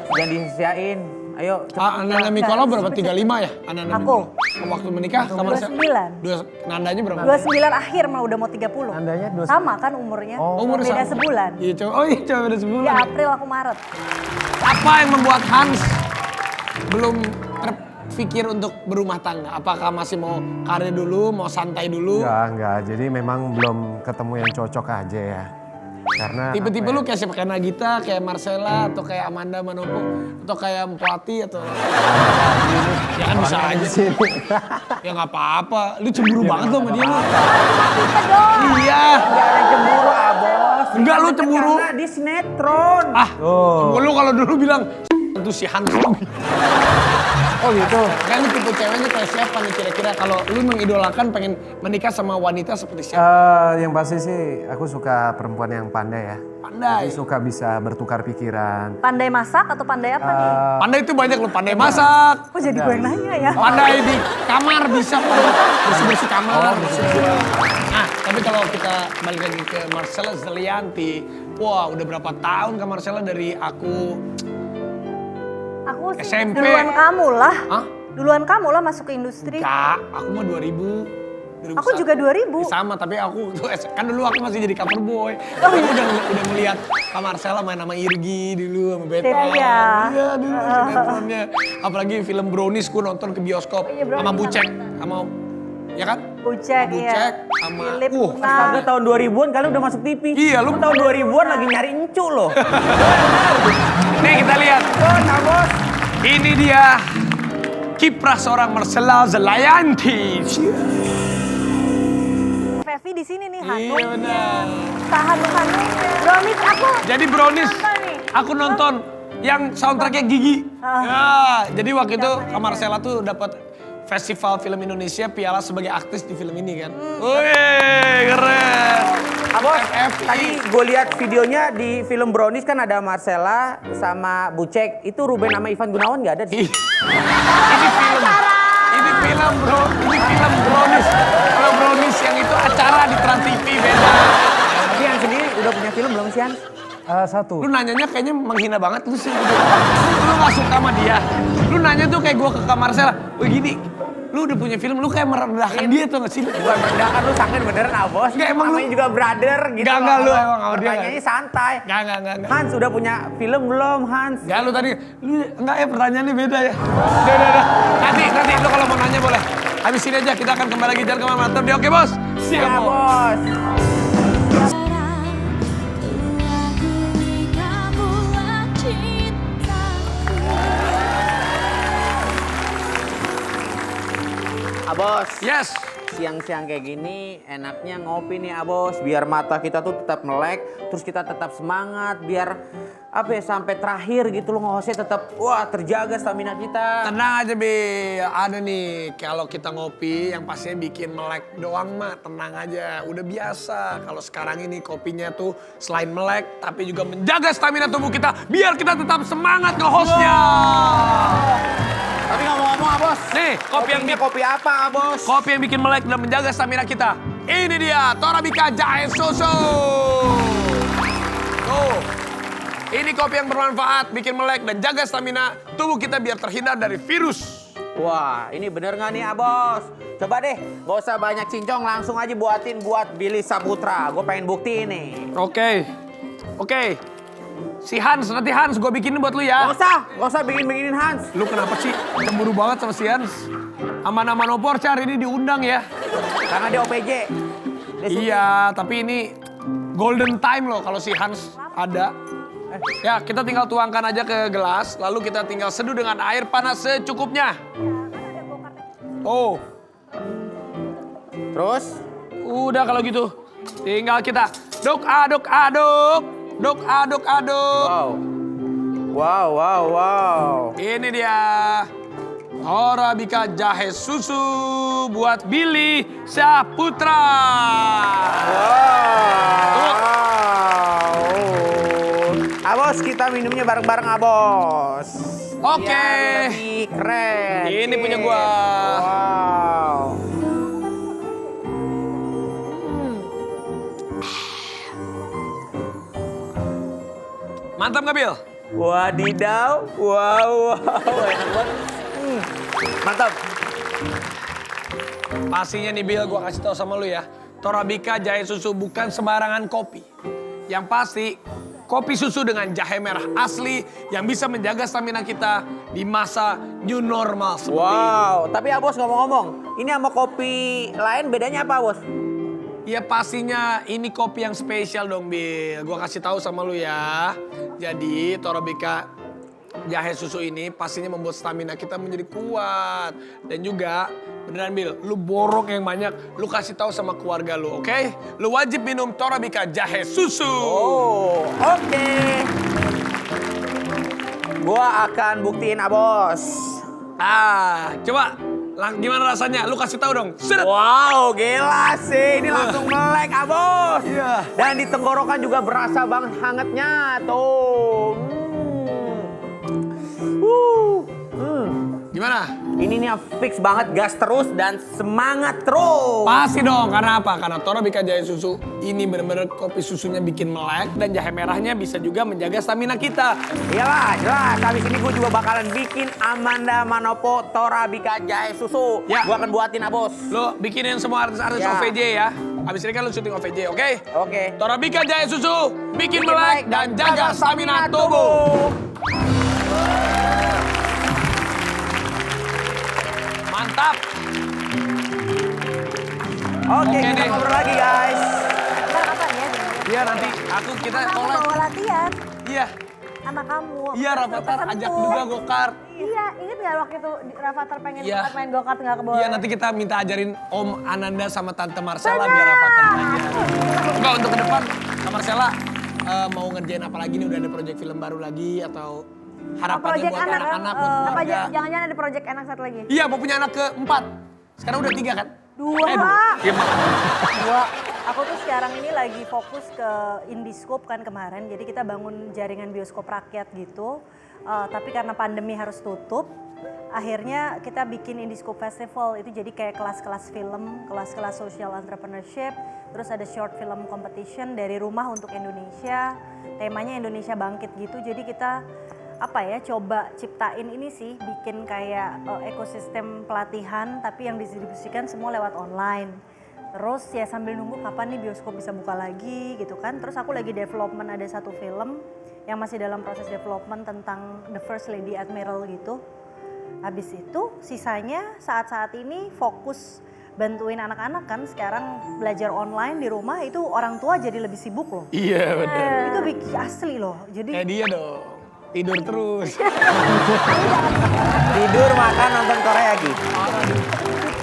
[SPEAKER 1] Jangan disisain. Ayo cepet.
[SPEAKER 4] Nanda Mikola berapa? 35 ya? Nanda
[SPEAKER 5] Aku.
[SPEAKER 4] Mikola. Waktu menikah sama
[SPEAKER 5] 29.
[SPEAKER 4] Nandanya berapa?
[SPEAKER 5] 29 akhir mah udah mau 30.
[SPEAKER 2] Nandanya 29.
[SPEAKER 5] Sama kan umurnya?
[SPEAKER 4] Umur
[SPEAKER 5] beda
[SPEAKER 4] sama.
[SPEAKER 5] sebulan.
[SPEAKER 4] Iya, coba. Oh iya, coba beda sebulan.
[SPEAKER 5] Ya April aku Maret.
[SPEAKER 4] Apa yang membuat Hans belum terpikir untuk berumah tangga? Apakah masih mau karir dulu, mau santai dulu?
[SPEAKER 2] Enggak. Jadi memang belum ketemu yang cocok aja ya. Karena
[SPEAKER 4] Tiba-tiba lu kayak siapa? Kayak Nagita, kayak Marcella, atau kayak Amanda Manopo, atau kayak Mpati, atau... Ya kan bisa aja. Ya nggak apa-apa. Lu cemburu banget lo sama dia lu. Iya.
[SPEAKER 1] Gak ada cemburu, Abos.
[SPEAKER 4] Enggak, lu cemburu.
[SPEAKER 1] Karena di sinetron.
[SPEAKER 4] Lu kalau dulu bilang itu si Hans.
[SPEAKER 2] Oh gitu.
[SPEAKER 4] Kan lu tipe ceweknya kayak siapa nih kira-kira kalau lu mengidolakan pengen menikah sama wanita seperti siapa?
[SPEAKER 2] Yang pasti sih aku suka perempuan yang pandai ya.
[SPEAKER 4] Pandai.
[SPEAKER 2] Jadi suka bisa bertukar pikiran.
[SPEAKER 5] Pandai masak atau pandai apa nih?
[SPEAKER 4] Pandai itu banyak lu, pandai masak,
[SPEAKER 5] Oh jadi gue yang nanya ya.
[SPEAKER 4] pandai di kamar bisa bersih-bersih kamar. Nah, tapi kalau kita balik lagi ke Marcella Zalianti, wah udah berapa tahun Kak Marcella dari aku
[SPEAKER 3] Aku sih
[SPEAKER 4] SMP.
[SPEAKER 5] Duluan kamu lah.
[SPEAKER 4] Hah?
[SPEAKER 5] Duluan kamu lah masuk ke industri.
[SPEAKER 4] Kak, aku mah 2000.
[SPEAKER 5] Aku juga 2000.
[SPEAKER 4] Sama, tapi aku tuh kan dulu aku masih jadi cover boy. Aku udah melihat Kak Marcella main sama Irgi dulu sama Beta.
[SPEAKER 5] Iya.
[SPEAKER 4] Iya dulu sinetronnya. Apalagi film Brownies ku nonton ke bioskop
[SPEAKER 3] Iya, Brownies
[SPEAKER 4] sama Bucek sama ya kan?
[SPEAKER 5] Bucek
[SPEAKER 4] Bucek
[SPEAKER 5] ya.
[SPEAKER 4] sama
[SPEAKER 5] Philip
[SPEAKER 1] Astaga tahun 2000-an kali udah masuk TV.
[SPEAKER 4] Iya, lu
[SPEAKER 1] tahun 2000-an lagi nyari encu loh.
[SPEAKER 4] Nih kita lihat.
[SPEAKER 1] Bos.
[SPEAKER 4] Ini dia kiprah seorang Marcella Zalianti.
[SPEAKER 5] Fevi di sini nih
[SPEAKER 4] Iya
[SPEAKER 5] Hanum.
[SPEAKER 4] benar.
[SPEAKER 5] Hanum-Hanumnya.
[SPEAKER 3] Brownies aku.
[SPEAKER 4] Jadi Brownies,
[SPEAKER 3] Nonton nih.
[SPEAKER 4] aku nonton yang soundtracknya Gigi. Ya, jadi waktu itu Kak Marcella tuh dapat Festival Film Indonesia piala sebagai aktris di film ini kan. Wih, keren.
[SPEAKER 1] Abos,
[SPEAKER 4] FFI.
[SPEAKER 1] tadi gue lihat videonya di film Brownies kan ada Marcella sama Bucek. Itu Ruben sama Ivan Gunawan nggak ada sih?
[SPEAKER 4] Ini film bro, ini film Brownies. Kalau Brownies yang itu acara di Trans TV beda.
[SPEAKER 1] Tapi yang sendiri udah punya film belum sih, Hans?
[SPEAKER 2] Satu.
[SPEAKER 4] Lu nanyanya kayaknya menghina banget lu sih. Lu gak suka sama dia. Lu nanya tuh kayak gue ke Kak Marcella. Wih gini, lu udah punya film, lu kayak merendahkan dia tuh gak sih?
[SPEAKER 1] Bukan merendahkan, lu sangen beneran, Abos.
[SPEAKER 4] Nggak, emang
[SPEAKER 1] Namanya
[SPEAKER 4] lu-
[SPEAKER 1] juga brother gitu.
[SPEAKER 4] Nggak, lu
[SPEAKER 1] Abos.
[SPEAKER 4] emang sama dia
[SPEAKER 1] Pertanyaannya santai.
[SPEAKER 4] Enggak.
[SPEAKER 1] Hans udah punya film belum, Hans?
[SPEAKER 4] Enggak, lu tadi, lu enggak ya pertanyaannya beda ya. Udah. Nanti lu kalau mau nanya boleh. Habis ini aja kita akan kembali lagi jalan kemana-mana. Tetap di Oke Bos.
[SPEAKER 1] Ya, Bos. Abos,
[SPEAKER 4] Yes.
[SPEAKER 1] siang-siang kayak gini enaknya ngopi nih Abos. Biar mata kita tuh tetap melek, terus kita tetap semangat. Biar apa ya, sampai terakhir gitu loh ngehostnya tetap wah terjaga stamina kita.
[SPEAKER 4] Tenang aja Be, ada nih kalau kita ngopi yang pastinya bikin melek doang mah tenang aja, udah biasa. Kalau sekarang ini kopinya tuh selain melek tapi juga menjaga stamina tubuh kita biar kita tetap semangat nge-hostnya.
[SPEAKER 1] Tapi ngomong-ngomong Abos,
[SPEAKER 4] Nih,
[SPEAKER 1] kopi apa Abos?
[SPEAKER 4] kopi yang bikin melek dan menjaga stamina kita. Ini dia, Torabika Jahe Susu. Tuh, ini kopi yang bermanfaat, bikin melek dan jaga stamina tubuh kita biar terhindar dari virus.
[SPEAKER 1] Wah, ini bener nggak nih Abos? Coba deh, gak usah banyak cincong, langsung aja buatin buat Billy Saputra. Gue pengen bukti ini.
[SPEAKER 4] Oke. Si Hans, nanti Hans gue bikinin buat lu ya.
[SPEAKER 1] Gak usah bikin-bikinin Hans.
[SPEAKER 4] Lu kenapa sih cemburu banget sama si Hans? Aman-aman opor hari ini diundang ya.
[SPEAKER 1] Karena dia OPJ. Dia suka.
[SPEAKER 4] Iya, tapi ini golden time loh kalau si Hans ada. Ya, kita tinggal tuangkan aja ke gelas, lalu kita tinggal seduh dengan air panas secukupnya. Oh,
[SPEAKER 1] Terus?
[SPEAKER 4] udah kalau gitu. Tinggal kita aduk-aduk.
[SPEAKER 1] Wow.
[SPEAKER 4] Ini dia. Torabika Jahe Susu buat Billy Saputra.
[SPEAKER 1] Abos, kita minumnya bareng-bareng Abos.
[SPEAKER 4] Oke.
[SPEAKER 1] Biar lebih keren.
[SPEAKER 4] Ini punya gua.
[SPEAKER 1] Wow.
[SPEAKER 4] Mantap nggak Bil?
[SPEAKER 1] Wadidaw, wow, enak banget. Mantap.
[SPEAKER 4] Pastinya nih Bil, gue kasih tahu sama lu ya. Torabika jahe susu bukan sembarangan kopi. Yang pasti, kopi susu dengan jahe merah asli yang bisa menjaga stamina kita di masa new normal seperti ini.
[SPEAKER 1] Wow, tapi ya bos ngomong-ngomong, ini sama kopi lain bedanya apa bos?
[SPEAKER 4] Ya pastinya ini kopi yang spesial dong Bil. Gua kasih tahu sama lu ya. Jadi Torabika jahe susu ini pastinya membuat stamina kita menjadi kuat. Dan juga beneran Bil, lu borok yang banyak, lu kasih tahu sama keluarga lu, oke? Lu wajib minum Torabika jahe susu.
[SPEAKER 1] Oh, oke. Gua akan buktiin bos.
[SPEAKER 4] Coba gimana rasanya? Lu kasih tahu dong. Seret.
[SPEAKER 1] Wow, gila sih. Ini langsung melek, bos.
[SPEAKER 4] Iya.
[SPEAKER 1] Dan di tenggorokan juga berasa banget hangatnya. Tuh.
[SPEAKER 4] Gimana?
[SPEAKER 1] Ini nih fix banget, gas terus dan semangat terus.
[SPEAKER 4] Pasti dong, karena apa? Karena Torabika jahe susu ini bener-bener kopi susunya bikin melek dan jahe merahnya bisa juga menjaga stamina kita.
[SPEAKER 1] Iyalah, jelas. Habis ini gue juga bakalan bikin Amanda Manopo Torabika jahe susu.
[SPEAKER 4] Ya.
[SPEAKER 1] Gue akan buatin, bos.
[SPEAKER 4] Lo bikinin semua artis-artis
[SPEAKER 1] Ya.
[SPEAKER 4] OVJ ya. Habis ini kan lo syuting OVJ, oke?
[SPEAKER 1] Oke.
[SPEAKER 4] Torabika jahe susu, bikin melek dan jaga stamina tubuh. Mantap.
[SPEAKER 1] Oke,
[SPEAKER 4] Oke
[SPEAKER 1] kita
[SPEAKER 4] deh.
[SPEAKER 1] ngobrol lagi, guys.
[SPEAKER 5] Ntar kapan ya?
[SPEAKER 4] Iya nanti kita
[SPEAKER 5] Aku
[SPEAKER 4] collab.
[SPEAKER 5] bawa latihan
[SPEAKER 4] Iya.
[SPEAKER 5] sama kamu.
[SPEAKER 4] Iya Rafathar ajak juga gokar.
[SPEAKER 3] Iya, inget gak waktu itu Rafathar pengen
[SPEAKER 4] Iya.
[SPEAKER 3] banget main go-kart nggak kebolehan?
[SPEAKER 4] Iya nanti kita minta ajarin Om Ananda sama Tante Marcella biar Rafathar aja. Enggak untuk ke depan Kak Marcella mau ngerjain apa lagi nih? Udah ada proyek film baru lagi atau harapannya
[SPEAKER 3] Project
[SPEAKER 4] buat
[SPEAKER 3] anak,
[SPEAKER 4] anak-anak, buat
[SPEAKER 3] apa
[SPEAKER 4] keluarga?
[SPEAKER 3] aja? Jangan-jangan ada project anak satu lagi.
[SPEAKER 4] Iya mau punya anak keempat. Sekarang udah 3 kan?
[SPEAKER 3] 2.
[SPEAKER 4] Iya Mak.
[SPEAKER 5] Gua, aku tuh sekarang ini lagi fokus ke Indiscope kan kemarin, jadi kita bangun jaringan bioskop rakyat gitu. Tapi karena pandemi harus tutup, akhirnya kita bikin Indiscope Festival. Itu jadi kayak kelas-kelas film, kelas-kelas social entrepreneurship, terus ada short film competition dari rumah untuk Indonesia. Temanya Indonesia Bangkit gitu, jadi kita coba ciptain ini sih, bikin kayak ekosistem pelatihan tapi yang didistribusikan semua lewat online. Terus ya sambil nunggu kapan nih bioskop bisa buka lagi gitu kan. Terus aku lagi development ada satu film yang masih dalam proses development tentang The First Lady Admiral gitu. Habis itu sisanya saat-saat ini fokus bantuin anak-anak kan sekarang belajar online di rumah, itu orang tua jadi lebih sibuk loh.
[SPEAKER 4] Iya benar.
[SPEAKER 5] Itu bikin asli loh. Jadi
[SPEAKER 4] Kayak dia dong. Tidur terus.
[SPEAKER 1] Tidur, makan, nonton Korea lagi.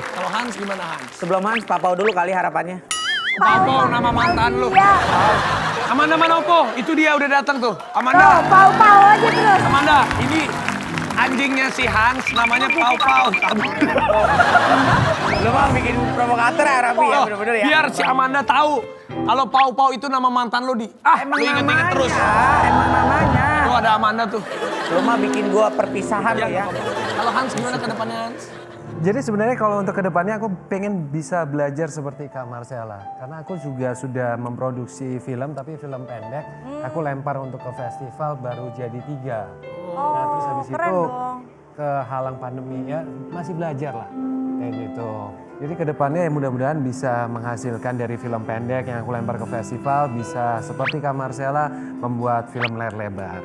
[SPEAKER 4] Kalau Hans gimana Hans?
[SPEAKER 1] Sebelum Hans, Papau dulu kali harapannya.
[SPEAKER 4] Pau nama mantan lu.
[SPEAKER 3] Iya.
[SPEAKER 4] Amanda Manopo, itu dia udah datang tuh.
[SPEAKER 3] Tuh,
[SPEAKER 4] Amanda.
[SPEAKER 3] pau-pau aja terus.
[SPEAKER 4] Amanda, ini anjingnya si Hans namanya Pau Pau.
[SPEAKER 1] Lu mah bikin provokator ya, Raffi ya,
[SPEAKER 4] Oh,
[SPEAKER 1] bener-bener ya.
[SPEAKER 4] biar si Amanda tahu kalau Pau Pau itu nama mantan lu di.
[SPEAKER 1] Emang
[SPEAKER 4] lu inget-inget
[SPEAKER 1] namanya,
[SPEAKER 4] terus.
[SPEAKER 1] emang namanya.
[SPEAKER 4] Tuh ada Amanda tuh.
[SPEAKER 1] Lu mah bikin gua perpisahan
[SPEAKER 4] Iya,
[SPEAKER 1] lo ya.
[SPEAKER 4] nggak apa-apa. Kalau Hans gimana ke depannya Hans?
[SPEAKER 2] Jadi sebenarnya kalau untuk kedepannya aku pengen bisa belajar seperti Kak Marcella. Karena aku juga sudah memproduksi film tapi film pendek. Aku lempar untuk ke festival baru jadi 3. Nah terus habis
[SPEAKER 5] keren
[SPEAKER 2] itu
[SPEAKER 5] dong.
[SPEAKER 2] kehalang pandemi ya masih belajar lah kayak gitu. Jadi kedepannya ya mudah-mudahan bisa menghasilkan dari film pendek yang aku lempar ke festival bisa seperti Kak Marcella membuat film layar lebar.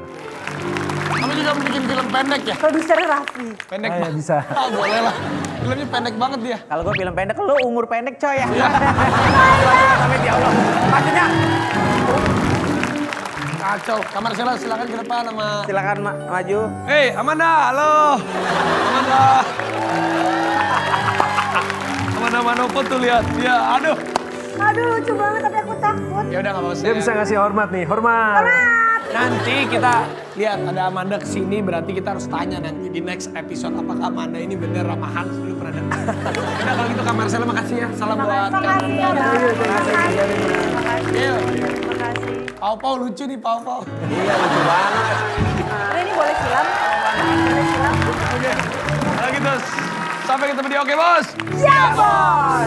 [SPEAKER 4] Kamu juga bikin film pendek ya?
[SPEAKER 5] Produser Raffi.
[SPEAKER 4] Pendek
[SPEAKER 2] Ah, ya,
[SPEAKER 4] banget.
[SPEAKER 2] bisa.
[SPEAKER 4] Ah, boleh lah. Filmnya pendek banget dia.
[SPEAKER 1] Kalau gua film pendek, lu umur pendek coy ya.
[SPEAKER 4] Iya.
[SPEAKER 1] Amit ya Allah. Maksudnya,
[SPEAKER 4] Kacau. Kamar Marcella silakan ke depan sama.
[SPEAKER 1] silakan maju.
[SPEAKER 4] Hei, Amanda, halo. Amanda. Amanda Manopo tuh lihat. Dia, aduh.
[SPEAKER 3] Aduh, lucu banget tapi aku takut.
[SPEAKER 4] Ya udah enggak apa-apa.
[SPEAKER 2] Dia bisa ngasih hormat nih, hormat.
[SPEAKER 4] Nanti kita lihat ada Amanda kesini, berarti kita harus tanya nanti di next episode apakah Amanda ini bener sama Hans dulu pernah datang. Udah kalau gitu Kak Marcella makasih ya. Salam buat Kak
[SPEAKER 3] Makasih ya, Bang.
[SPEAKER 4] Iya.
[SPEAKER 5] Terima kasih.
[SPEAKER 4] Pau lucu nih Pau.
[SPEAKER 1] Iya, lucu banget.
[SPEAKER 5] Ini boleh silam? Boleh silam?
[SPEAKER 4] Oke. Kalau gitu sampai ketemu di Oke Bos.
[SPEAKER 3] Siap, Bos.